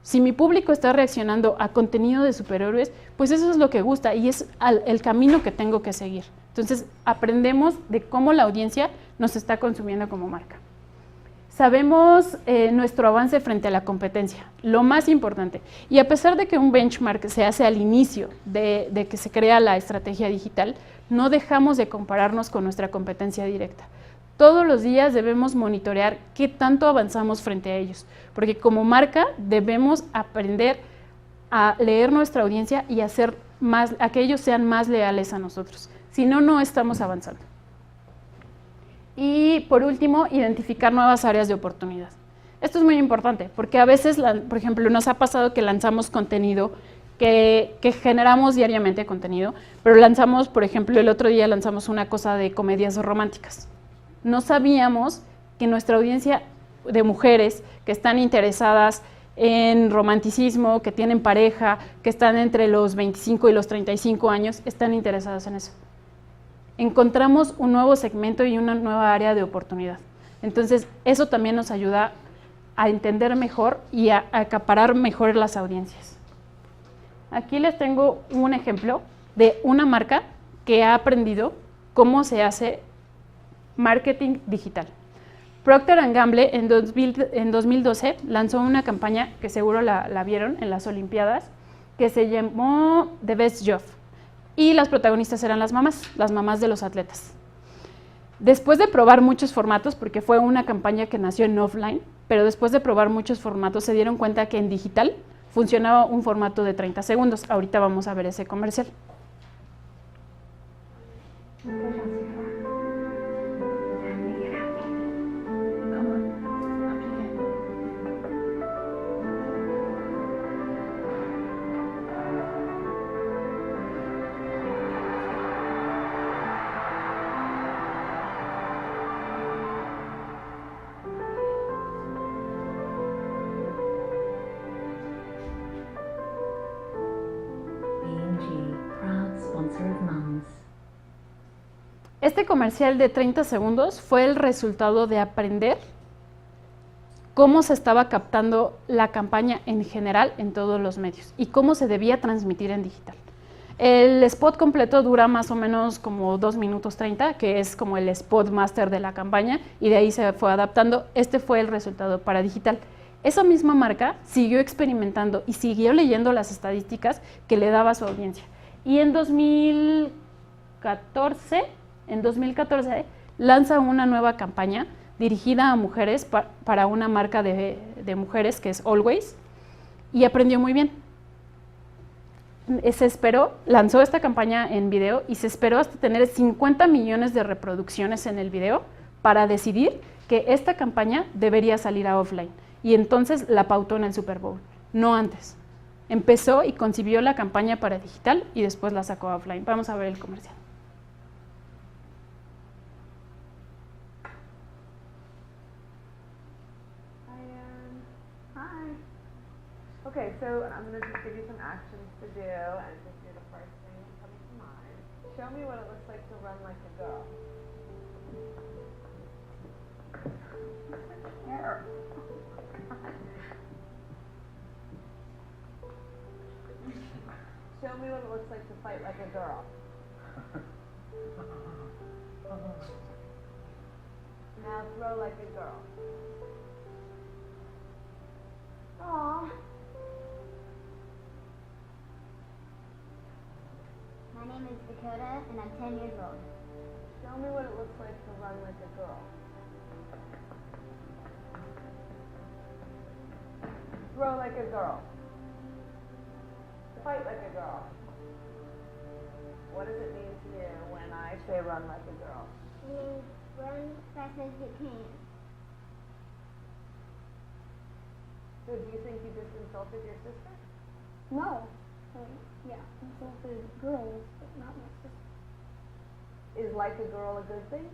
Si mi público está reaccionando a contenido de superhéroes, pues eso es lo que gusta y es el camino que tengo que seguir. Entonces, aprendemos de cómo la audiencia nos está consumiendo como marca. Sabemos nuestro avance frente a la competencia, lo más importante. Y a pesar de que un benchmark se hace al inicio de que se crea la estrategia digital, no dejamos de compararnos con nuestra competencia directa. Todos los días debemos monitorear qué tanto avanzamos frente a ellos, porque como marca debemos aprender a leer nuestra audiencia y a que ellos sean más leales a nosotros. Si no, no estamos avanzando. Y por último, identificar nuevas áreas de oportunidad. Esto es muy importante porque a veces, por ejemplo, nos ha pasado que lanzamos contenido, que generamos diariamente contenido, pero lanzamos, por ejemplo, el otro día lanzamos una cosa de comedias románticas. No sabíamos que nuestra audiencia de mujeres que están interesadas en romanticismo, que tienen pareja, que están entre los 25 y los 35 años, están interesadas en eso. Encontramos un nuevo segmento y una nueva área de oportunidad. Entonces, eso también nos ayuda a entender mejor y a acaparar mejor las audiencias. Aquí les tengo un ejemplo de una marca que ha aprendido cómo se hace marketing digital. Procter & Gamble en 2012 lanzó una campaña que seguro la vieron en las Olimpiadas, que se llamó The Best Job. Y las protagonistas eran las mamás de los atletas. Después de probar muchos formatos, porque fue una campaña que nació en offline, pero después de probar muchos formatos se dieron cuenta que en digital funcionaba un formato de 30 segundos. Ahorita vamos a ver ese comercial. Este comercial de 30 segundos fue el resultado de aprender cómo se estaba captando la campaña en general en todos los medios y cómo se debía transmitir en digital. El spot completo dura más o menos como 2 minutos 30, que es como el spot master de la campaña, y de ahí se fue adaptando. Este fue el resultado para digital. Esa misma marca siguió experimentando y siguió leyendo las estadísticas que le daba a su audiencia. Y en 2014 lanza una nueva campaña dirigida a mujeres para una marca de mujeres que es Always, y aprendió muy bien. Lanzó esta campaña en video y se esperó hasta tener 50 millones de reproducciones en el video para decidir que esta campaña debería salir a offline, y entonces la pautó en el Super Bowl, no antes. Empezó y concibió la campaña para digital y después la sacó a offline. Vamos a ver el comercial.
Okay, so I'm going to just give you some actions to do, and just do the first thing that comes to mind. Show me what it looks like to run like a girl. Here. Show me what it looks like to fight like a girl. Now throw like a girl. Aww.
My name is Dakota, and I'm 10 years old.
Show me what it looks like to run like a girl. Throw like a girl. Fight like a girl. What does it mean to you when I say run like a girl?
It means run fast as you can.
So do you think you just insulted your sister?
No. Yeah, insulted girls, but not my sister.
Is like a girl a good thing?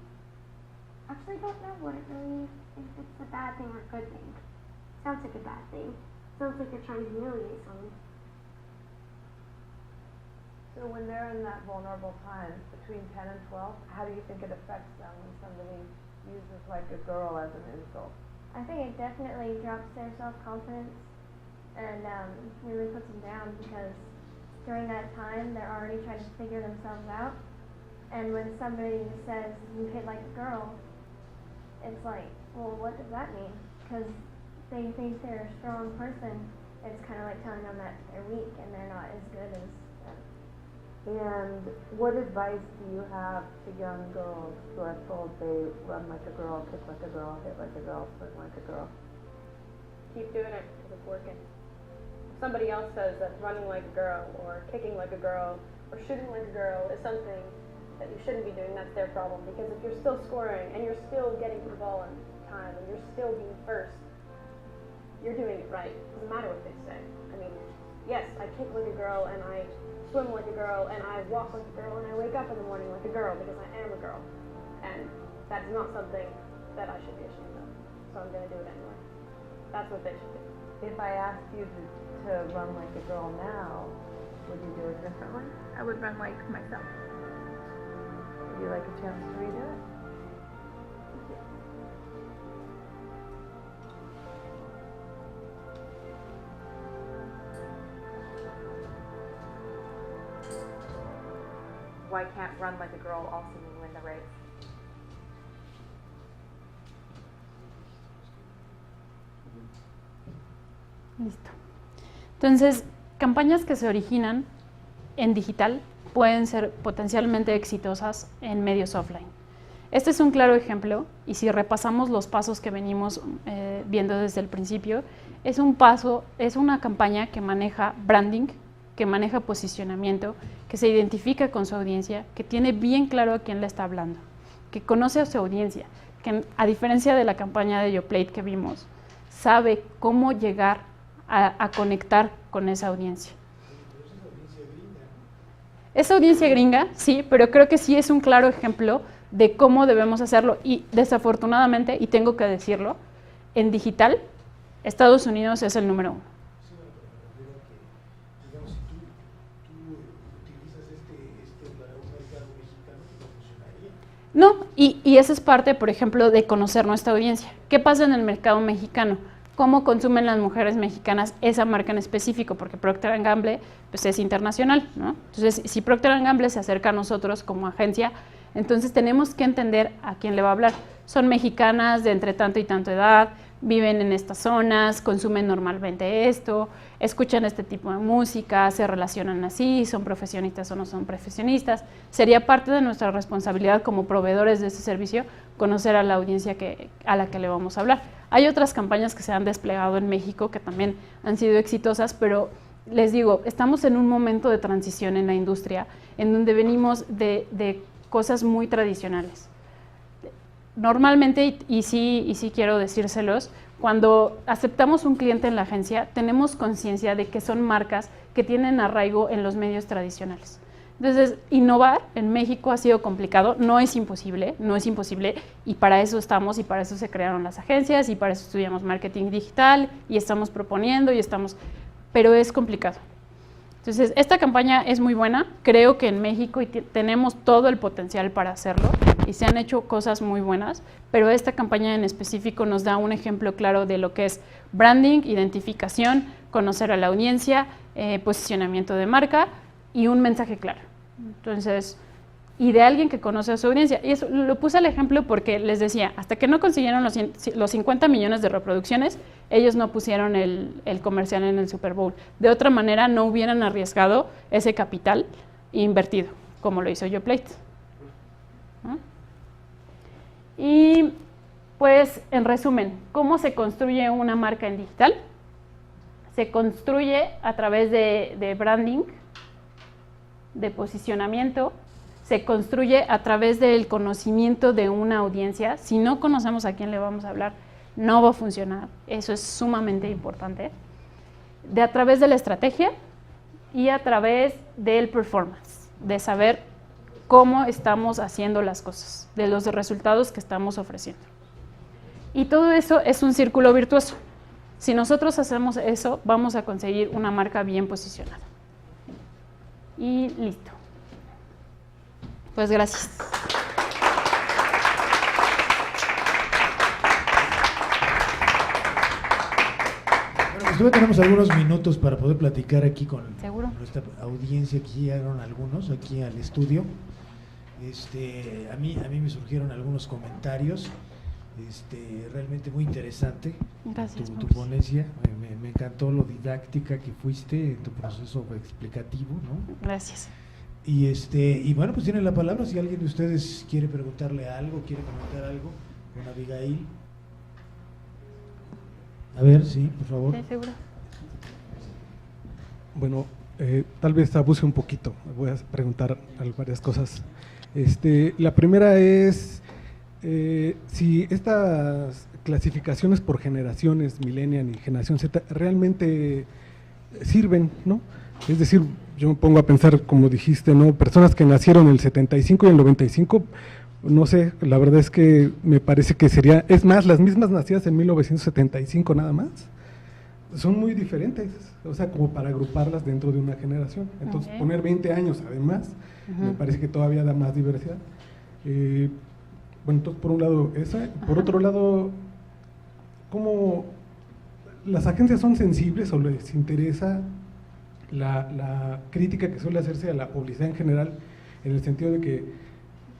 Actually, I don't know what it really, if it's a bad thing or a good thing. Sounds like a bad thing. Sounds like you're trying to humiliate someone.
So when they're in that vulnerable time between 10 and 12, how do you think it affects them when somebody uses like a girl as an insult?
I think it definitely drops their self-confidence and really puts them down because during that time they're already trying to figure themselves out. And when somebody says you hit like a girl, it's like, well, what does that mean? Because they think they're a strong person. It's kind of like telling them that they're weak and they're not as good as them.
And what advice do you have to young girls who are told they run like a girl, kick like a girl, hit like a girl, swim like a girl?
Keep doing it because it's working. If somebody else says that running like a girl or kicking like a girl or shooting like a girl is something that you shouldn't be doing, that's their problem. Because if you're still scoring and you're still getting to the ball in time and you're still being first, you're doing it right. It doesn't matter what they say. I mean, yes, I kick like a girl and I swim like a girl and I walk like a girl and I wake up in the morning like a girl because I am a girl. And that's not something that I should be ashamed of. So I'm going to do it anyway. That's what they should do.
If I asked you to run like a girl now, would you do it differently?
I would run like myself.
Would you like a chance to redo it?
Why can't run like a girl also mean win the race?
Listo. Entonces, campañas que se originan en digital pueden ser potencialmente exitosas en medios offline. Este es un claro ejemplo y si repasamos los pasos que venimos viendo desde el principio, es una campaña que maneja branding, que maneja posicionamiento, que se identifica con su audiencia, que tiene bien claro a quién le está hablando, que conoce a su audiencia, que a diferencia de la campaña de Yoplait que vimos, sabe cómo llegar a conectar con esa audiencia. Esa audiencia gringa, sí, pero creo que sí es un claro ejemplo de cómo debemos hacerlo y desafortunadamente, y tengo que decirlo, en digital, Estados Unidos es el número 1.
Digamos, si tú utilizas para un mercado mexicano, no funcionaría.
No, y esa es parte, por ejemplo, de conocer nuestra audiencia. ¿Qué pasa en el mercado mexicano? ¿Cómo consumen las mujeres mexicanas esa marca en específico? Porque Procter & Gamble pues, es internacional, ¿no? Entonces, si Procter & Gamble se acerca a nosotros como agencia, entonces tenemos que entender a quién le va a hablar. Son mexicanas de entre tanto y tanto edad, viven en estas zonas, consumen normalmente esto, escuchan este tipo de música, se relacionan así, son profesionistas o no son profesionistas. Sería parte de nuestra responsabilidad como proveedores de ese servicio conocer a la audiencia a la que le vamos a hablar. Hay otras campañas que se han desplegado en México que también han sido exitosas, pero les digo, estamos en un momento de transición en la industria en donde venimos de cosas muy tradicionales. Normalmente, y sí quiero decírselos, cuando aceptamos un cliente en la agencia, tenemos conciencia de que son marcas que tienen arraigo en los medios tradicionales. Entonces, innovar en México ha sido complicado, no es imposible, y para eso estamos, y para eso se crearon las agencias, y para eso estudiamos marketing digital, y estamos proponiendo, pero es complicado. Entonces, esta campaña es muy buena, creo que en México tenemos todo el potencial para hacerlo, y se han hecho cosas muy buenas, pero esta campaña en específico nos da un ejemplo claro de lo que es branding, identificación, conocer a la audiencia, posicionamiento de marca y un mensaje claro. Entonces, y de alguien que conoce a su audiencia. Y eso lo puse al ejemplo porque les decía, hasta que no consiguieron los 50 millones de reproducciones, ellos no pusieron el comercial en el Super Bowl. De otra manera, no hubieran arriesgado ese capital invertido, como lo hizo Yoplait. ¿No? Y pues, en resumen, ¿cómo se construye una marca en digital? Se construye a través de branding, de posicionamiento, se construye a través del conocimiento de una audiencia. Si no conocemos a quién le vamos a hablar, no va a funcionar. Eso es sumamente importante. A través de la estrategia y a través del performance, de saber cómo estamos haciendo las cosas, de los resultados que estamos ofreciendo. Y todo eso es un círculo virtuoso. Si nosotros hacemos eso, vamos a conseguir una marca bien posicionada. Y listo. Pues gracias.
Bueno, pues todavía tenemos algunos minutos para poder platicar aquí con
¿Seguro?
nuestra audiencia. Aquí llegaron algunos, aquí al estudio. A mí me surgieron algunos comentarios. Realmente muy interesante.
Gracias,
tu
Mauricio.
ponencia. Me encantó lo didáctica que fuiste en tu proceso explicativo, ¿no?
Gracias.
Y bueno, pues tiene la palabra si alguien de ustedes quiere preguntarle algo, quiere comentar algo con Abigail. A ver, sí, por favor.
Sí, seguro.
Bueno, tal vez abuse un poquito, voy a preguntar varias cosas. La primera es si estas clasificaciones por generaciones, millennial y generación Z, realmente sirven, ¿no? Es decir, yo me pongo a pensar, como dijiste, ¿no? Personas que nacieron en el 75 y el 95, no sé, la verdad es que me parece que sería, es más, las mismas nacidas en 1975 nada más, son muy diferentes, o sea, como para agruparlas dentro de una generación. Entonces,
Okay.
poner 20 años además, me parece que todavía da más diversidad. Bueno, entonces, por un lado esa, por otro lado, ¿cómo las agencias son sensibles o les interesa la crítica que suele hacerse a la publicidad en general, en el sentido de que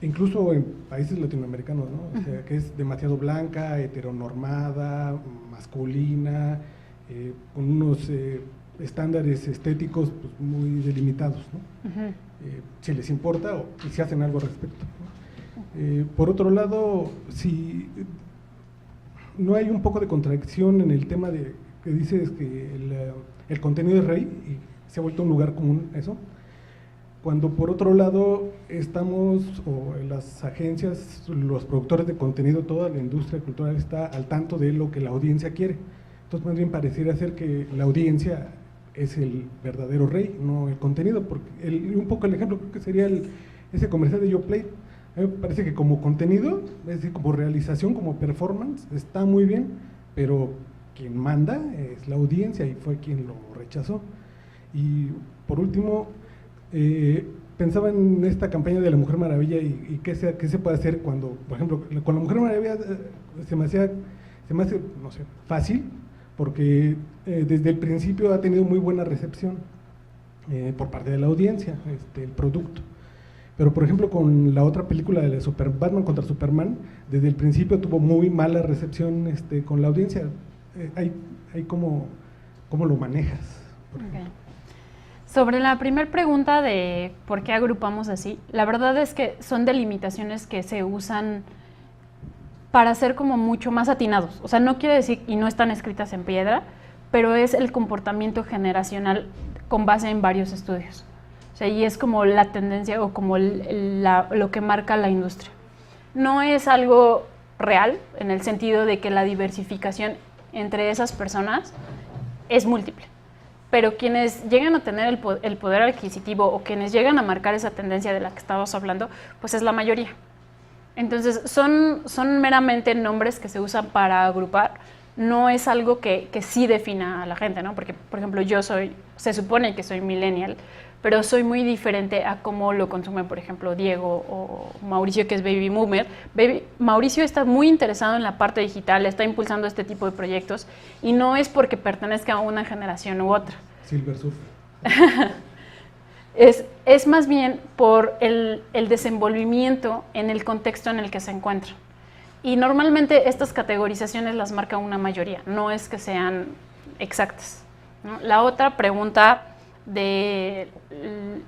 incluso en países latinoamericanos, ¿no? O sea, que es demasiado blanca, heteronormada, masculina, con unos estándares estéticos pues, muy delimitados, ¿no? Si les importa o si hacen algo al respecto, ¿no? Por otro lado, si no hay un poco de contradicción en el tema de que dices que el contenido es rey y se ha vuelto un lugar común eso, cuando por otro lado estamos, o en las agencias, los productores de contenido, toda la industria cultural está al tanto de lo que la audiencia quiere. Entonces más bien pareciera ser que la audiencia es el verdadero rey, no el contenido, porque un poco el ejemplo creo que sería ese comercial de Yoplait. A mí me parece que como contenido, es decir, como realización, como performance, está muy bien, pero quien manda es la audiencia y fue quien lo rechazó. Y por último, pensaba en esta campaña de la Mujer Maravilla y qué se puede hacer cuando, por ejemplo, con la Mujer Maravilla se me hace, no sé, fácil, porque desde el principio ha tenido muy buena recepción por parte de la audiencia, el producto. Pero por ejemplo con la otra película de Batman contra Superman, desde el principio tuvo muy mala recepción con la audiencia. ¿Cómo lo manejas?
Okay. Sobre la primera pregunta de por qué agrupamos así, la verdad es que son delimitaciones que se usan para ser como mucho más atinados. O sea, no quiere decir, y no están escritas en piedra, pero es el comportamiento generacional con base en varios estudios. O sea, y es como la tendencia o como lo que marca la industria. No es algo real en el sentido de que la diversificación entre esas personas es múltiple. Pero quienes llegan a tener el poder adquisitivo o quienes llegan a marcar esa tendencia de la que estábamos hablando, pues es la mayoría. Entonces, son meramente nombres que se usan para agrupar, no es algo que sí defina a la gente, ¿no? Porque, por ejemplo, se supone que soy millennial, pero soy muy diferente a cómo lo consume, por ejemplo, Diego o Mauricio, que es baby boomer. Mauricio está muy interesado en la parte digital, está impulsando este tipo de proyectos, y no es porque pertenezca a una generación u otra.
Silver Surfer.
Es más bien por el desenvolvimiento en el contexto en el que se encuentran. Y normalmente estas categorizaciones las marca una mayoría, no es que sean exactas, ¿no? La otra pregunta de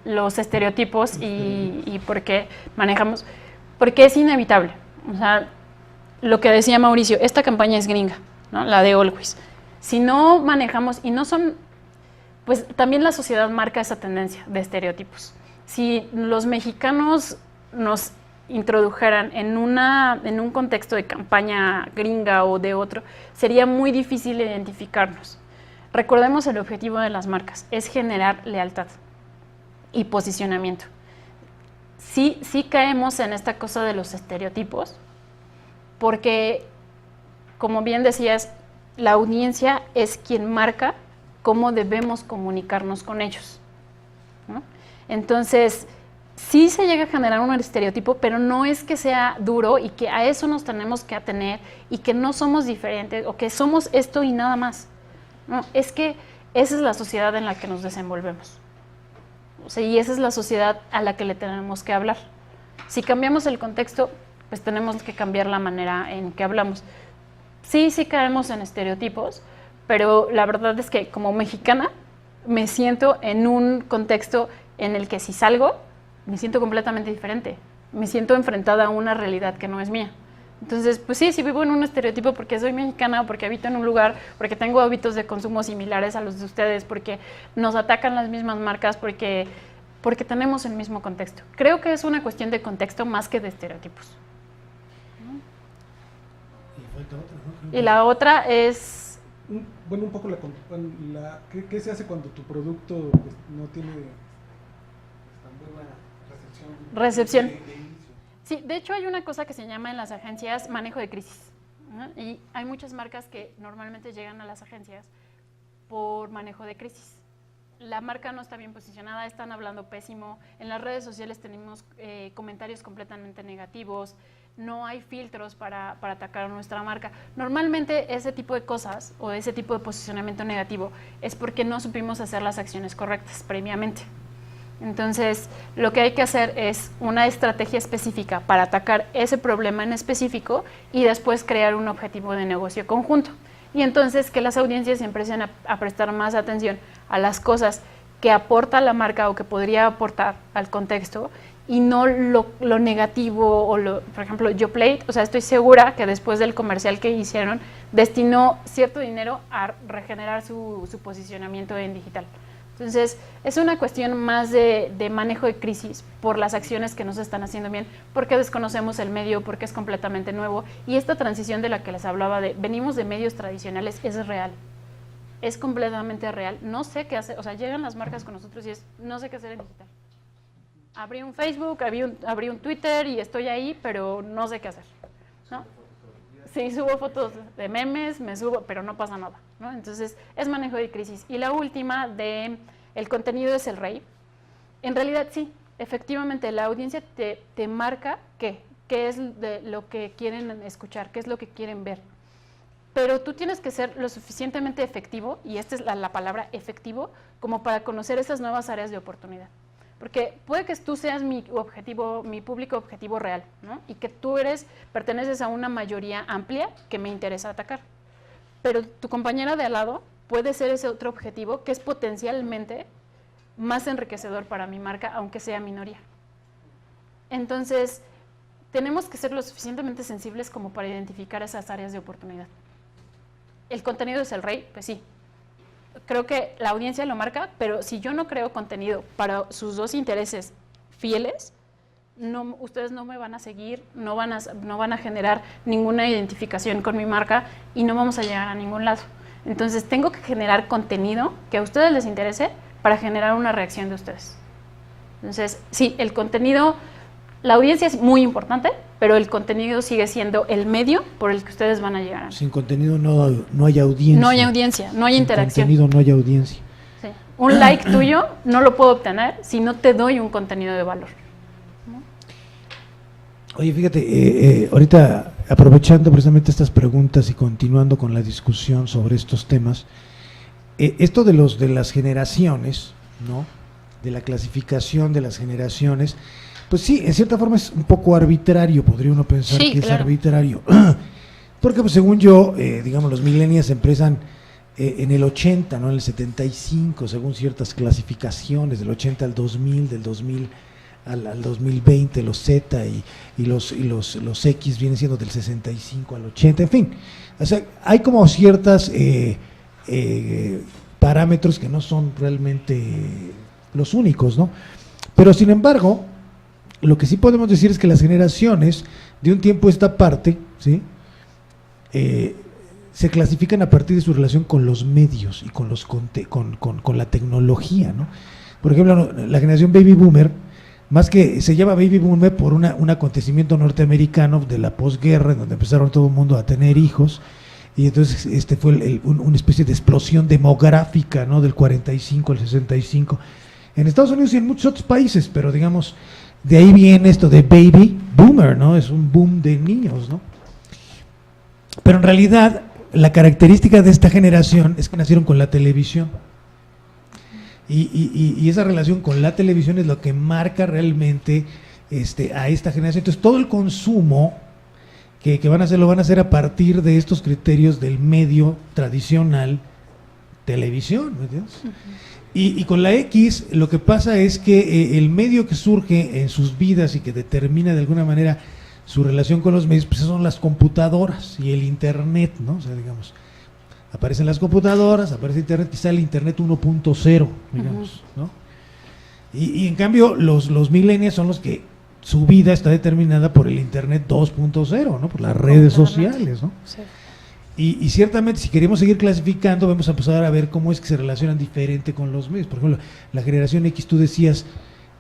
los estereotipos y por qué manejamos, porque es inevitable. O sea, lo que decía Mauricio, esta campaña es gringa, ¿no? La de Always. Si no manejamos, y no son, pues también la sociedad marca esa tendencia de estereotipos. Si los mexicanos nos introdujeran en un contexto de campaña gringa o de otro, sería muy difícil identificarnos. Recordemos el objetivo de las marcas, es generar lealtad y posicionamiento. Sí caemos en esta cosa de los estereotipos, porque, como bien decías, la audiencia es quien marca cómo debemos comunicarnos con ellos, ¿no? Entonces, sí se llega a generar un estereotipo, pero no es que sea duro y que a eso nos tenemos que atener y que no somos diferentes o que somos esto y nada más. No, es que esa es la sociedad en la que nos desenvolvemos. O sea, y esa es la sociedad a la que le tenemos que hablar. Si cambiamos el contexto, pues tenemos que cambiar la manera en que hablamos. Sí caemos en estereotipos, pero la verdad es que como mexicana me siento en un contexto en el que si salgo, me siento completamente diferente. Me siento enfrentada a una realidad que no es mía. Entonces, pues sí vivo en un estereotipo porque soy mexicana, porque habito en un lugar, porque tengo hábitos de consumo similares a los de ustedes, porque nos atacan las mismas marcas, porque tenemos el mismo contexto. Creo que es una cuestión de contexto más que de estereotipos. Y la otra es...
Bueno, un poco ¿qué se hace cuando tu producto no tiene tan buena
recepción? Sí, de hecho hay una cosa que se llama en las agencias manejo de crisis, ¿no? Y hay muchas marcas que normalmente llegan a las agencias por manejo de crisis. La marca no está bien posicionada, están hablando pésimo, en las redes sociales tenemos comentarios completamente negativos, no hay filtros para atacar a nuestra marca. Normalmente ese tipo de cosas o ese tipo de posicionamiento negativo es porque no supimos hacer las acciones correctas previamente. Entonces, lo que hay que hacer es una estrategia específica para atacar ese problema en específico y después crear un objetivo de negocio conjunto. Y entonces que las audiencias empiecen a prestar más atención a las cosas que aporta la marca o que podría aportar al contexto y no lo negativo o por ejemplo, Yoplait, o sea, estoy segura que después del comercial que hicieron destinó cierto dinero a regenerar su posicionamiento en digital. Entonces, es una cuestión más de manejo de crisis por las acciones que no se están haciendo bien, porque desconocemos el medio, porque es completamente nuevo. Y esta transición de la que les hablaba venimos de medios tradicionales, es real. Es completamente real. No sé qué hacer, o sea, llegan las marcas con nosotros y no sé qué hacer en digital. Abrí un Facebook, abrí un Twitter y estoy ahí, pero no sé qué hacer, ¿no? Sí, subo fotos de memes, pero no pasa nada, ¿no? Entonces, es manejo de crisis. Y la última el contenido es el rey. En realidad, sí, efectivamente, la audiencia te marca qué es de lo que quieren escuchar, qué es lo que quieren ver. Pero tú tienes que ser lo suficientemente efectivo, y esta es la palabra efectivo, como para conocer esas nuevas áreas de oportunidad. Porque puede que tú seas mi público objetivo real, ¿no? Y que tú perteneces a una mayoría amplia que me interesa atacar. Pero tu compañera de al lado puede ser ese otro objetivo que es potencialmente más enriquecedor para mi marca, aunque sea minoría. Entonces, tenemos que ser lo suficientemente sensibles como para identificar esas áreas de oportunidad. ¿El contenido es el rey? Pues sí. Creo que la audiencia lo marca, pero si yo no creo contenido para sus dos intereses fieles, ustedes no me van a seguir, no van a generar ninguna identificación con mi marca y no vamos a llegar a ningún lado. Entonces tengo que generar contenido que a ustedes les interese para generar una reacción de ustedes. Entonces, sí, el contenido, la audiencia es muy importante, pero el contenido sigue siendo el medio por el que ustedes van a llegar.
Sin contenido no hay audiencia.
No hay audiencia, no hay interacción.
Sin contenido no hay audiencia.
Sí. Un like tuyo no lo puedo obtener si no te doy un contenido de valor.
Oye, fíjate, ahorita aprovechando precisamente estas preguntas y continuando con la discusión sobre estos temas, esto de las generaciones, ¿no? De la clasificación de las generaciones, pues sí, en cierta forma es un poco arbitrario, podría uno pensar que es arbitrario, porque pues según yo, digamos, los millennials empiezan en el 80, ¿no? En el 75, según ciertas clasificaciones, del 80 al 2000, del 2000 al 2020, los Z y los X vienen siendo del 65 al 80, en fin. O sea, hay como ciertas parámetros que no son realmente los únicos, ¿no? Pero sin embargo, lo que sí podemos decir es que las generaciones de un tiempo a esta parte, ¿sí? Se clasifican a partir de su relación con los medios y con la tecnología, ¿no? Por ejemplo, la generación Baby Boomer, más que se llama Baby Boomer por un acontecimiento norteamericano de la posguerra, en donde empezaron todo el mundo a tener hijos, y entonces fue una especie de explosión demográfica, ¿no? Del 45 al 65, en Estados Unidos y en muchos otros países, pero digamos, de ahí viene esto de Baby Boomer, ¿no? Es un boom de niños, ¿no? Pero en realidad, la característica de esta generación es que nacieron con la televisión. Y esa relación con la televisión es lo que marca realmente a esta generación. Entonces, todo el consumo que van a hacer, lo van a hacer a partir de estos criterios del medio tradicional, televisión, ¿me entiendes? Y con la X, lo que pasa es que el medio que surge en sus vidas y que determina de alguna manera su relación con los medios, pues son las computadoras y el internet, ¿no? O sea, digamos, aparecen las computadoras, aparece internet, quizá el internet 1.0, digamos, ¿no? Y en cambio, los millennials son los que su vida está determinada por el internet 2.0, ¿no? Por las redes sociales, ¿no? Sí. Y ciertamente, si queremos seguir clasificando, vamos a empezar a ver cómo es que se relacionan diferente con los medios. Por ejemplo, la generación X, tú decías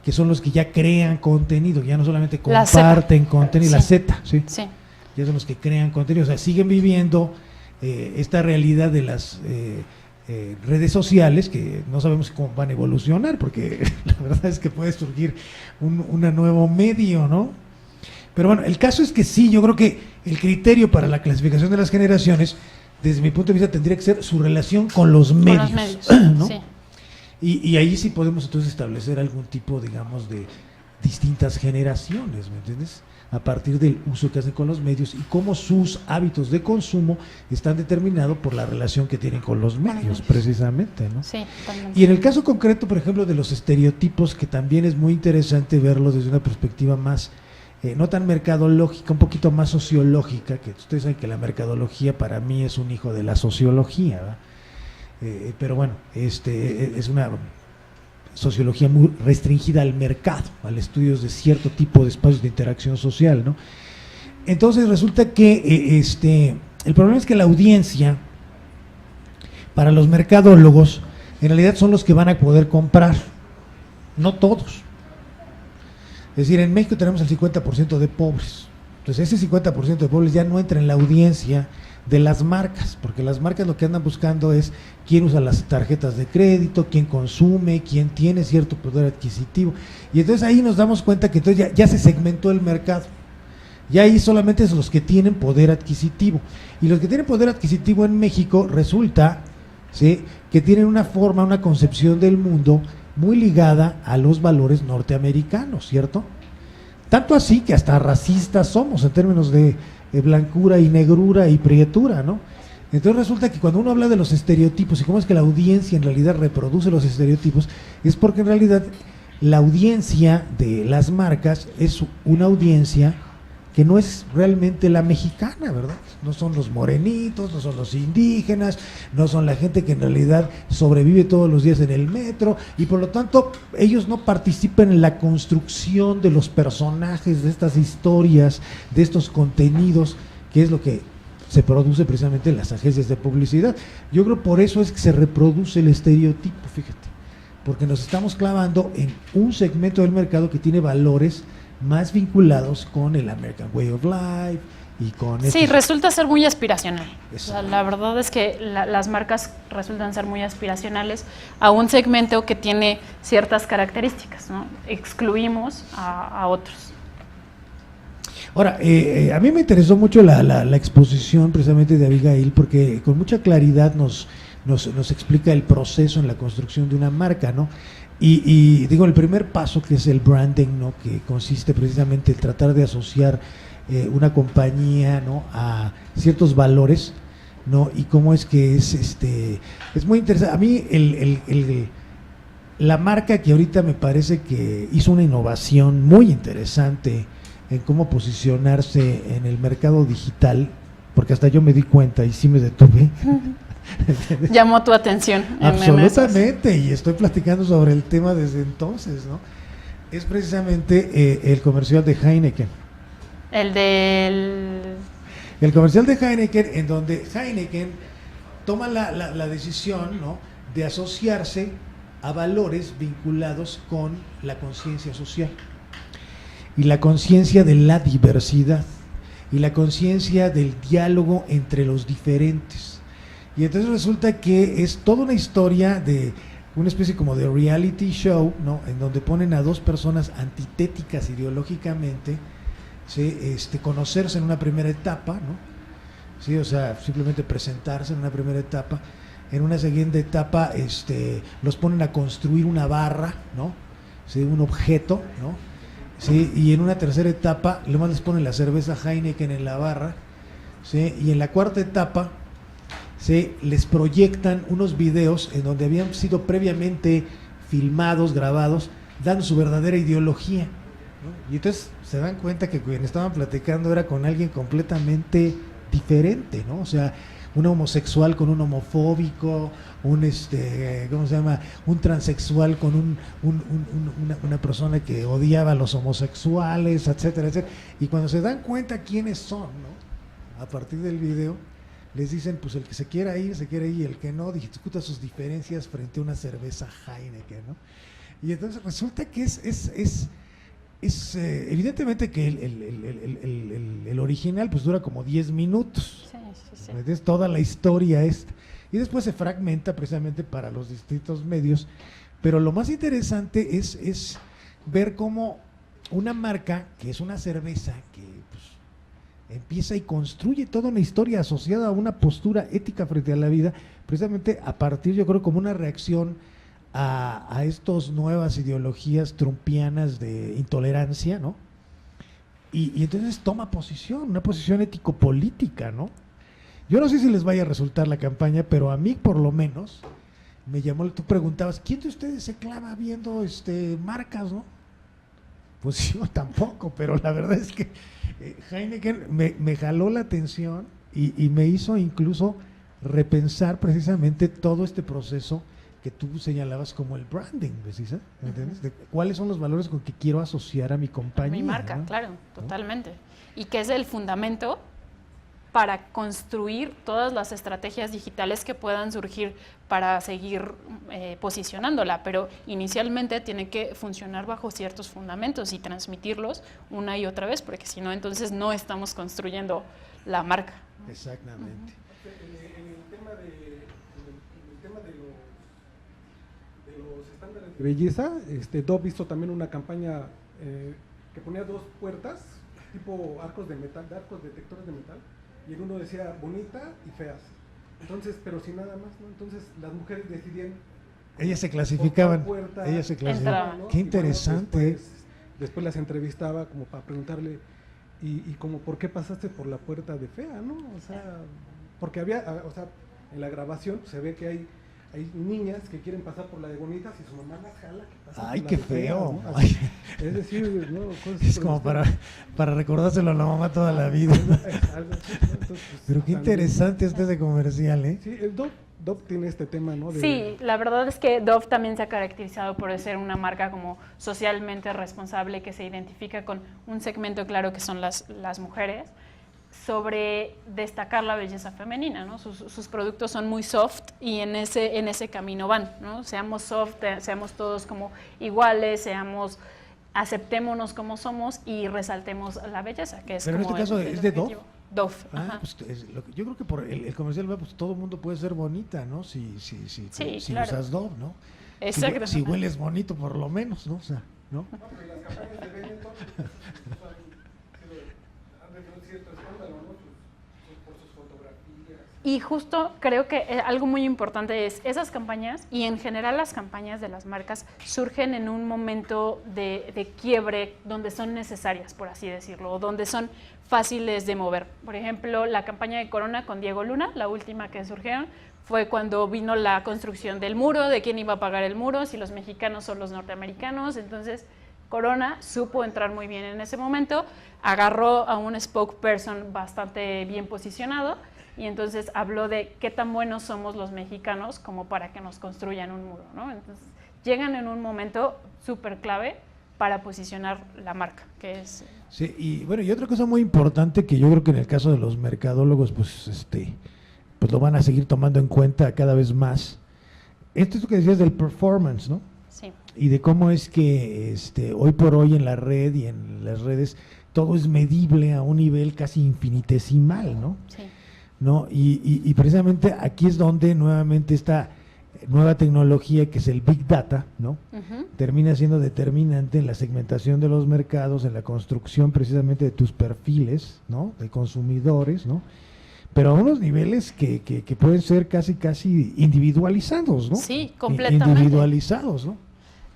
que son los que ya crean contenido, ya no solamente comparten contenido, sí. La Z, ¿sí? Sí. Ya son los que crean contenido, o sea, siguen viviendo esta realidad de las redes sociales, que no sabemos cómo van a evolucionar, porque la verdad es que puede surgir un nuevo medio, ¿no? Pero bueno, el caso es que sí, yo creo que el criterio para la clasificación de las generaciones, desde mi punto de vista, tendría que ser su relación con los medios, ¿no? Sí. Y ahí sí podemos entonces establecer algún tipo, digamos, de distintas generaciones, ¿me entiendes? A partir del uso que hacen con los medios y cómo sus hábitos de consumo están determinados por la relación que tienen con los medios, precisamente, ¿no? Sí, totalmente. Y en el caso concreto, por ejemplo, de los estereotipos, que también es muy interesante verlo desde una perspectiva más, no tan mercadológica, un poquito más sociológica, que ustedes saben que la mercadología para mí es un hijo de la sociología, ¿verdad? Pero bueno, es una sociología muy restringida al mercado, al estudio de cierto tipo de espacios de interacción social, ¿no? Entonces resulta que el problema es que la audiencia, para los mercadólogos, en realidad son los que van a poder comprar, no todos. Es decir, en México tenemos el 50% de pobres, entonces ese 50% de pobres ya no entra en la audiencia de las marcas, porque las marcas lo que andan buscando es quién usa las tarjetas de crédito, quién consume, quién tiene cierto poder adquisitivo, y entonces ahí nos damos cuenta que entonces ya se segmentó el mercado, ya ahí solamente son los que tienen poder adquisitivo, y los que tienen poder adquisitivo en México resulta, ¿sí?, que tienen una forma, una concepción del mundo muy ligada a los valores norteamericanos, ¿cierto? Tanto así que hasta racistas somos en términos de blancura y negrura y prietura, ¿no? Entonces resulta que cuando uno habla de los estereotipos y cómo es que la audiencia en realidad reproduce los estereotipos, es porque en realidad la audiencia de las marcas es una audiencia que no es realmente la mexicana, ¿verdad? No son los morenitos, no son los indígenas, no son la gente que en realidad sobrevive todos los días en el metro, y por lo tanto ellos no participan en la construcción de los personajes, de estas historias, de estos contenidos, que es lo que se produce precisamente en las agencias de publicidad. Yo creo por eso es que se reproduce el estereotipo, fíjate, porque nos estamos clavando en un segmento del mercado que tiene valores más vinculados con el American Way of Life y con...
Sí, resulta ser muy aspiracional. O sea, la verdad es que las marcas resultan ser muy aspiracionales a un segmento que tiene ciertas características, ¿no? Excluimos a otros.
Ahora, a mí me interesó mucho la exposición precisamente de Abigail, porque con mucha claridad nos explica el proceso en la construcción de una marca, ¿no? Y digo, el primer paso, que es el branding, ¿no?, que consiste precisamente en tratar de asociar una compañía, ¿no?, a ciertos valores, ¿no? Y cómo es que es muy interesante. A mí la marca que ahorita me parece que hizo una innovación muy interesante en cómo posicionarse en el mercado digital, porque hasta yo me di cuenta y sí me detuve.
Llamó tu atención.
Absolutamente, y estoy platicando sobre el tema desde entonces, ¿no? Es precisamente el comercial de Heineken. El comercial de Heineken, en donde Heineken toma la decisión, ¿no?, de asociarse a valores vinculados con la conciencia social y la conciencia de la diversidad y la conciencia del diálogo entre los diferentes. Y entonces resulta que es toda una historia de una especie como de reality show, ¿no?, en donde ponen a dos personas antitéticas ideológicamente, ¿sí?, conocerse en una primera etapa, ¿no? Sí, o sea, simplemente presentarse en una primera etapa. En una siguiente etapa los ponen a construir una barra, ¿no?, ¿sí?, un objeto, ¿no?, ¿sí? Y en una tercera etapa lo más les ponen la cerveza Heineken en la barra, ¿sí? Y en la cuarta etapa, ¿sí?, les proyectan unos videos en donde habían sido previamente filmados, grabados, dando su verdadera ideología, ¿no? Y entonces se dan cuenta que quien estaban platicando era con alguien completamente diferente, ¿no? O sea, un homosexual con un homofóbico, ¿cómo se llama?, un transexual con una persona que odiaba a los homosexuales, etcétera, etcétera. Y cuando se dan cuenta quiénes son, ¿no?, a partir del video, les dicen, pues el que se quiera ir, y el que no, discuta sus diferencias frente a una cerveza Heineken, ¿no? Y entonces resulta que es evidentemente que el original pues dura como 10 minutos. Sí. Es toda la historia esta. Y después se fragmenta precisamente para los distintos medios. Pero lo más interesante es ver cómo una marca, que es una cerveza, que pues empieza y construye toda una historia asociada a una postura ética frente a la vida, precisamente a partir, yo creo, como una reacción a estas nuevas ideologías trumpianas de intolerancia, ¿no? Y entonces toma posición, una posición ético-política, ¿no? Yo no sé si les vaya a resultar la campaña, pero a mí por lo menos me llamó. Tú preguntabas, ¿quién de ustedes se clava viendo marcas, no? Pues yo tampoco, pero la verdad es que Heineken me jaló la atención y me hizo incluso repensar precisamente todo este proceso que tú señalabas como el branding, ¿sí? ¿Entiendes? De cuáles son los valores con que quiero asociar a mi compañía.
Mi marca, ¿no? Claro, totalmente. Y que es el fundamento para construir todas las estrategias digitales que puedan surgir para seguir posicionándola, pero inicialmente tiene que funcionar bajo ciertos fundamentos y transmitirlos una y otra vez, porque si no, entonces no estamos construyendo la marca.
Exactamente.
En el tema de los estándares de belleza, Dove hizo también una campaña que ponía dos puertas, tipo arcos de metal, arcos detectores de metal, y en uno decía bonita y feas. Entonces, pero sin nada más, ¿no? Entonces las mujeres decidían.
Ellas se clasificaban. ¿No? Qué interesante.
Bueno, después las entrevistaba como para preguntarle, y como, ¿por qué pasaste por la puerta de fea, no? O sea, porque en la grabación se ve que hay niñas que quieren pasar por la de bonitas y su mamá las jala que pasan.
¡Ay,
por
qué
la de
feo!
feas, ¿no? Así, es decir, ¿no?
Es como para recordárselo a la mamá toda la vida.
Entonces,
pero qué interesante ese comercial, ¿eh?
Sí, el Dove tiene este tema, ¿no?
Sí, la verdad es que Dove también se ha caracterizado por ser una marca como socialmente responsable, que se identifica con un segmento claro que son las mujeres, sobre destacar la belleza femenina, ¿no? Sus productos son muy soft y en ese camino van, ¿no? Seamos soft, seamos todos como iguales, aceptémonos como somos y resaltemos la belleza, que es.
Pero
como
en este caso es de Dove.
Dove.
Pues yo creo que por el comercial, pues todo el mundo puede ser bonita, ¿no? Si
claro.
Usas Dove, ¿no?
Exacto.
Si hueles bonito, por lo menos, ¿no? O sea, ¿no?
Pero las campañas de Benetton han tenido cierto escándalo, ¿no? Por sus fotografías.
Y justo creo que algo muy importante es esas campañas, y en general las campañas de las marcas surgen en un momento de quiebre donde son necesarias, por así decirlo, o donde son fáciles de mover. Por ejemplo, la campaña de Corona con Diego Luna, la última que surgieron, fue cuando vino la construcción del muro, de quién iba a pagar el muro, si los mexicanos o los norteamericanos. Entonces, Corona supo entrar muy bien en ese momento, agarró a un spokesperson bastante bien posicionado, y entonces habló de qué tan buenos somos los mexicanos como para que nos construyan un muro, ¿no? Entonces llegan en un momento súper clave para posicionar la marca, que es…
Sí, y bueno, y otra cosa muy importante que yo creo que en el caso de los mercadólogos, pues lo van a seguir tomando en cuenta cada vez más. Esto es lo que decías del performance, ¿no?
Sí.
Y de cómo es que hoy por hoy en la red y en las redes todo es medible a un nivel casi infinitesimal, ¿no?
Sí.
¿No? Y precisamente aquí es donde nuevamente esta nueva tecnología que es el Big Data, ¿no? Termina siendo determinante en la segmentación de los mercados, en la construcción precisamente de tus perfiles, ¿no? De consumidores, ¿no? Pero a unos niveles que pueden ser casi individualizados, ¿no?
Sí, completamente.
Individualizados, ¿no?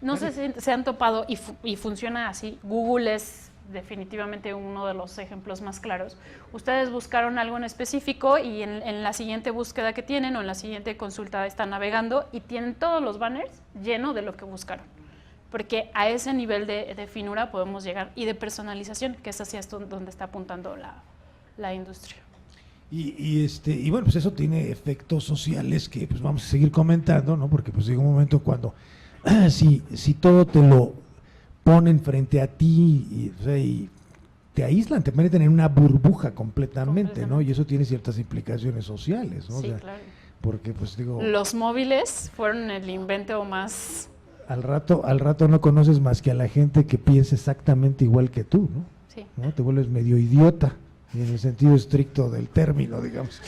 No sé si se han topado y funciona así. Google es definitivamente uno de los ejemplos más claros. Ustedes buscaron algo en específico y en la siguiente búsqueda que tienen o en la siguiente consulta están navegando y tienen todos los banners llenos de lo que buscaron. Porque a ese nivel de finura podemos llegar, y de personalización, que es hacia esto donde está apuntando la industria.
Y bueno, pues eso tiene efectos sociales que pues vamos a seguir comentando, ¿no? Porque pues llega un momento cuando si todo te lo ponen frente a ti y te aíslan, te meten en una burbuja completamente, ¿no? Y eso tiene ciertas implicaciones sociales, ¿no?
Sí,
o sea,
claro.
Porque pues digo…
Los móviles fueron el invento más…
Al rato no conoces más que a la gente que piensa exactamente igual que tú, ¿no?
Sí.
¿No? Te vuelves medio idiota, en el sentido estricto del término, digamos.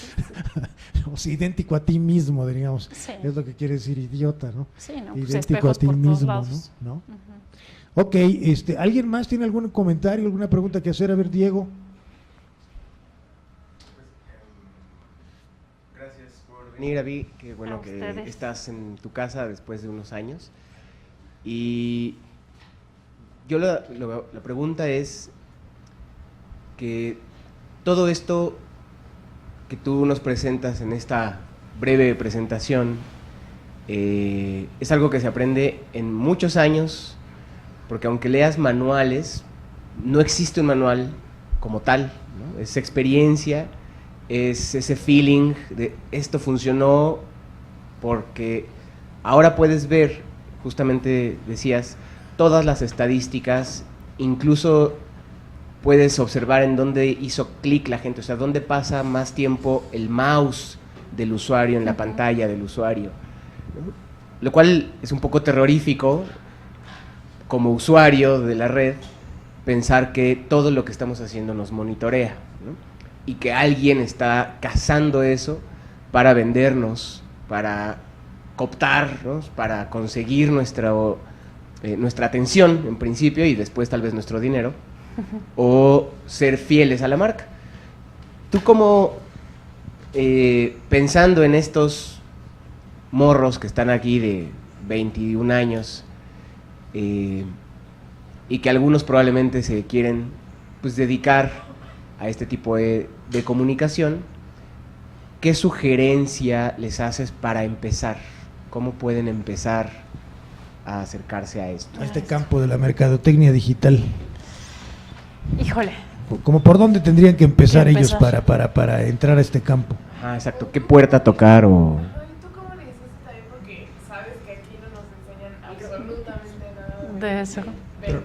O sea, idéntico a ti mismo, digamos.
Sí.
Es lo que quiere decir idiota, ¿no?
Sí, no, pues
idéntico a ti
espejos por todos
mismo,
lados.
¿no? Ok, ¿alguien más tiene algún comentario, alguna pregunta que hacer? A ver, Diego.
Gracias por venir, Abby. Qué bueno que estás en tu casa después de unos años. Y yo la pregunta es que todo esto que tú nos presentas en esta breve presentación es algo que se aprende en muchos años, porque aunque leas manuales, no existe un manual como tal, ¿no? Es experiencia, es ese feeling de esto funcionó, porque ahora puedes ver, justamente decías, todas las estadísticas, incluso puedes observar en dónde hizo clic la gente, o sea, dónde pasa más tiempo el mouse del usuario en la pantalla del usuario, ¿no? Lo cual es un poco terrorífico como usuario de la red, pensar que todo lo que estamos haciendo nos monitorea, ¿no? Y que alguien está cazando eso para vendernos, para cooptarnos, para conseguir nuestra atención en principio y después tal vez nuestro dinero, o ser fieles a la marca. Tú como pensando en estos morros que están aquí de 21 años, y que algunos probablemente se quieren pues dedicar a este tipo de comunicación, ¿qué sugerencia les haces para empezar? ¿Cómo pueden empezar a acercarse a esto?
A este campo de la mercadotecnia digital.
Híjole.
¿Cómo por dónde tendrían que empezar ellos para entrar a este campo?
Ah, exacto. ¿Qué puerta tocar o...?
De eso.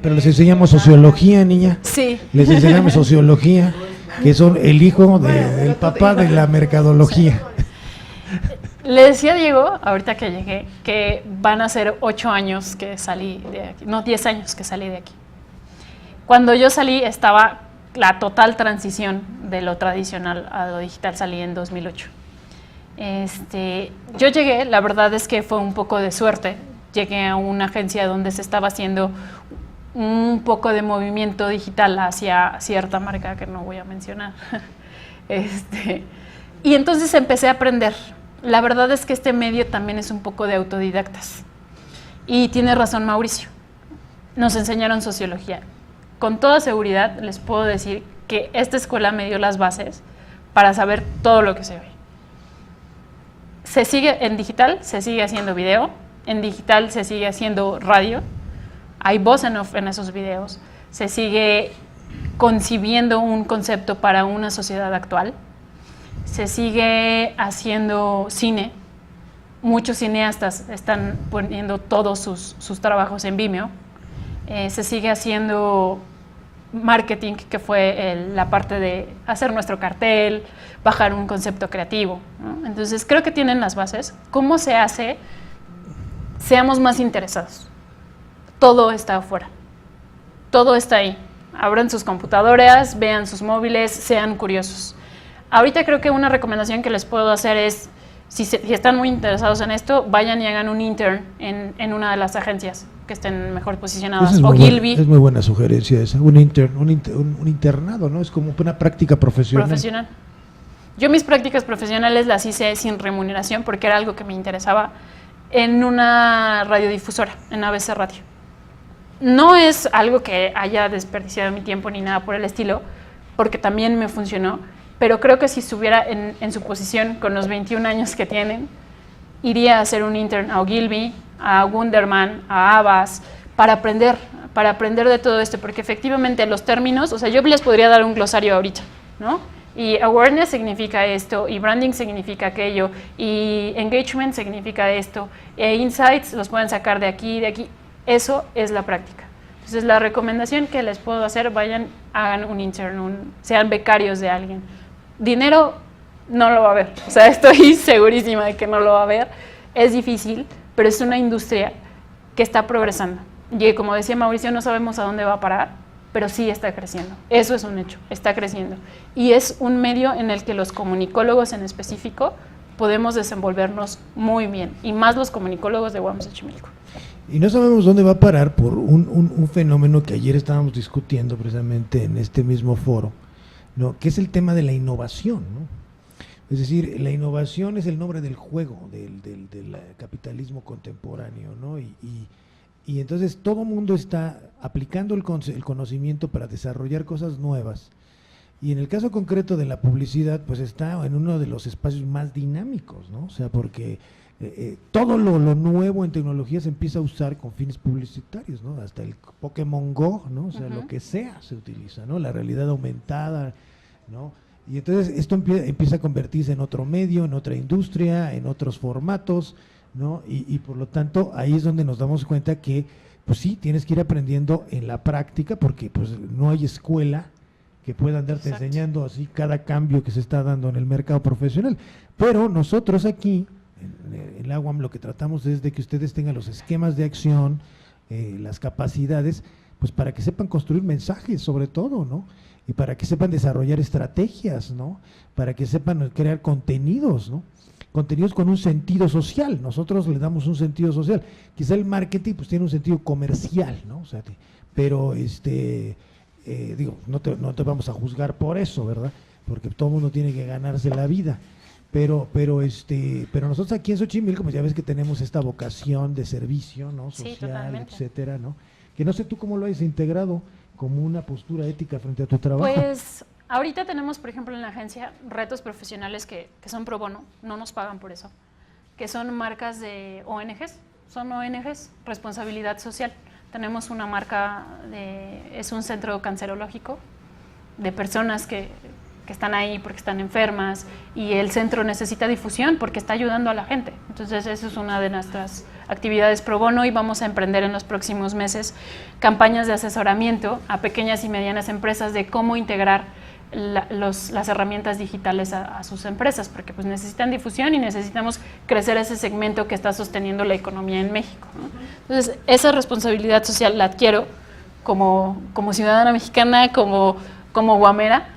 Pero les enseñamos sociología, niña.
Sí.
Les enseñamos sociología, que son el hijo del papá de la mercadología.
Le decía a Diego, ahorita que llegué, que van a ser 8 años que salí de aquí, no, 10 años que salí de aquí. Cuando yo salí estaba la total transición de lo tradicional a lo digital, salí en 2008. Yo llegué, la verdad es que fue un poco de suerte. Llegué a una agencia donde se estaba haciendo un poco de movimiento digital hacia cierta marca que no voy a mencionar. Y entonces empecé a aprender. La verdad es que este medio también es un poco de autodidactas. Y tiene razón Mauricio. Nos enseñaron sociología. Con toda seguridad les puedo decir que esta escuela me dio las bases para saber todo lo que se ve. Se sigue en digital, se sigue haciendo video, en digital se sigue haciendo radio, hay voz en off en esos videos, se sigue concibiendo un concepto para una sociedad actual, se sigue haciendo cine, muchos cineastas están poniendo todos sus trabajos en Vimeo, se sigue haciendo marketing, que fue la parte de hacer nuestro cartel, bajar un concepto creativo, ¿no? Entonces creo que tienen las bases. ¿Cómo se hace? Seamos más interesados. Todo está afuera, todo está ahí. Abran sus computadoras, vean sus móviles, sean curiosos. Ahorita creo que una recomendación que les puedo hacer es, si están muy interesados en esto, vayan y hagan un intern en una de las agencias que estén mejor posicionadas.
Es
Ogilvy.
muy buena sugerencia esa, un internado, ¿no? Es como una práctica profesional.
Yo mis prácticas profesionales las hice sin remuneración porque era algo que me interesaba en una radiodifusora, en ABC Radio. No es algo que haya desperdiciado mi tiempo ni nada por el estilo, porque también me funcionó, pero creo que si estuviera en su posición con los 21 años que tienen, iría a hacer un intern a Ogilvy, a Wunderman, a Abbas, para aprender de todo esto, porque efectivamente los términos, o sea, yo les podría dar un glosario ahorita, ¿no? Y awareness significa esto, y branding significa aquello, y engagement significa esto, e insights los pueden sacar de aquí, eso es la práctica. Entonces la recomendación que les puedo hacer, vayan, hagan un intern, sean becarios de alguien. Dinero no lo va a haber, o sea, estoy segurísima de que no lo va a haber, es difícil, pero es una industria que está progresando. Y como decía Mauricio, no sabemos a dónde va a parar, pero sí está creciendo. Eso es un hecho, está creciendo. Y es un medio en el que los comunicólogos en específico podemos desenvolvernos muy bien, y más los comunicólogos de UAM Xochimilco.
Y no sabemos dónde va a parar por un fenómeno que ayer estábamos discutiendo precisamente en este mismo foro, ¿no? Que es el tema de la innovación, ¿no? Es decir, la innovación es el nombre del juego del capitalismo contemporáneo, ¿no? Y entonces todo mundo está aplicando el conocimiento para desarrollar cosas nuevas. Y en el caso concreto de la publicidad, pues está en uno de los espacios más dinámicos, ¿no? O sea, porque todo lo nuevo en tecnología se empieza a usar con fines publicitarios, ¿no? Hasta el Pokémon Go, ¿no? O sea, lo que sea se utiliza, ¿no? La realidad aumentada, ¿no? Y entonces esto empieza a convertirse en otro medio, en otra industria, en otros formatos, ¿no? Y por lo tanto ahí es donde nos damos cuenta que pues sí, tienes que ir aprendiendo en la práctica, porque pues no hay escuela que pueda andarte enseñando así cada cambio que se está dando en el mercado profesional. Pero nosotros aquí en la UAM lo que tratamos es de que ustedes tengan los esquemas de acción, las capacidades, pues para que sepan construir mensajes sobre todo, ¿no? Y para que sepan desarrollar estrategias, ¿no? Para que sepan crear contenidos, ¿no? Contenidos con un sentido social. Nosotros le damos un sentido social. Quizá el marketing pues tiene un sentido comercial, ¿no? O sea, pero digo, no te vamos a juzgar por eso, ¿verdad? Porque todo el mundo tiene que ganarse la vida. Pero nosotros aquí en Xochimilco, pues ya ves que tenemos esta vocación de servicio, ¿no? Social, etcétera, ¿no? Que no sé tú cómo lo has integrado como una postura ética frente a tu trabajo.
Pues ahorita tenemos, por ejemplo, en la agencia retos profesionales que son pro bono, no nos pagan por eso, que son marcas de ONGs, son ONGs, responsabilidad social. Tenemos una marca, es un centro cancerológico de personas que están ahí porque están enfermas, y el centro necesita difusión porque está ayudando a la gente. Entonces eso es una de nuestras actividades pro bono, y vamos a emprender en los próximos meses campañas de asesoramiento a pequeñas y medianas empresas de cómo integrar las herramientas digitales a sus empresas, porque pues necesitan difusión y necesitamos crecer ese segmento que está sosteniendo la economía en México, ¿no? Entonces esa responsabilidad social la adquiero como ciudadana mexicana, como guamera,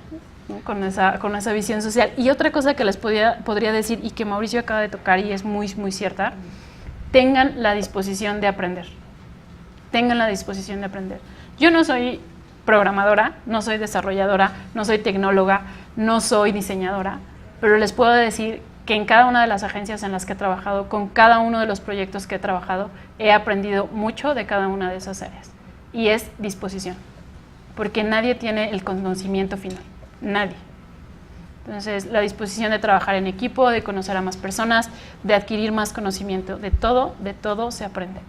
¿no? con esa visión social. Y otra cosa que les podría decir, y que Mauricio acaba de tocar y es muy, muy cierta: tengan la disposición de aprender. Tengan la disposición de aprender. Yo no soy programadora, no soy desarrolladora, no soy tecnóloga, no soy diseñadora, pero les puedo decir que en cada una de las agencias en las que he trabajado, con cada uno de los proyectos que he trabajado, he aprendido mucho de cada una de esas áreas. Y es disposición, porque nadie tiene el conocimiento final, nadie. Entonces, la disposición de trabajar en equipo, de conocer a más personas, de adquirir más conocimiento, de todo se aprende.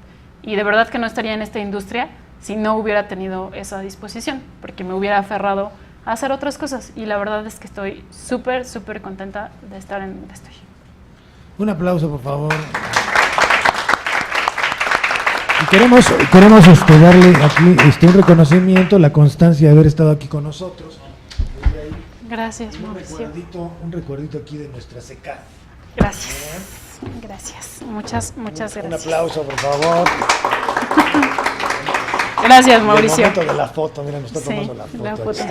Y de verdad que no estaría en esta industria si no hubiera tenido esa disposición, porque me hubiera aferrado a hacer otras cosas. Y la verdad es que estoy súper, súper contenta de estar en donde estoy.
Un aplauso, por favor. Y queremos darle aquí un reconocimiento, la constancia de haber estado aquí con nosotros.
Gracias, Mauricio.
Un recuerdito aquí de nuestra SECAD.
Gracias. Muchas gracias.
Un aplauso, por favor.
Gracias, Mauricio.
El momento de la foto, mira, nos está tomando la foto.
La foto.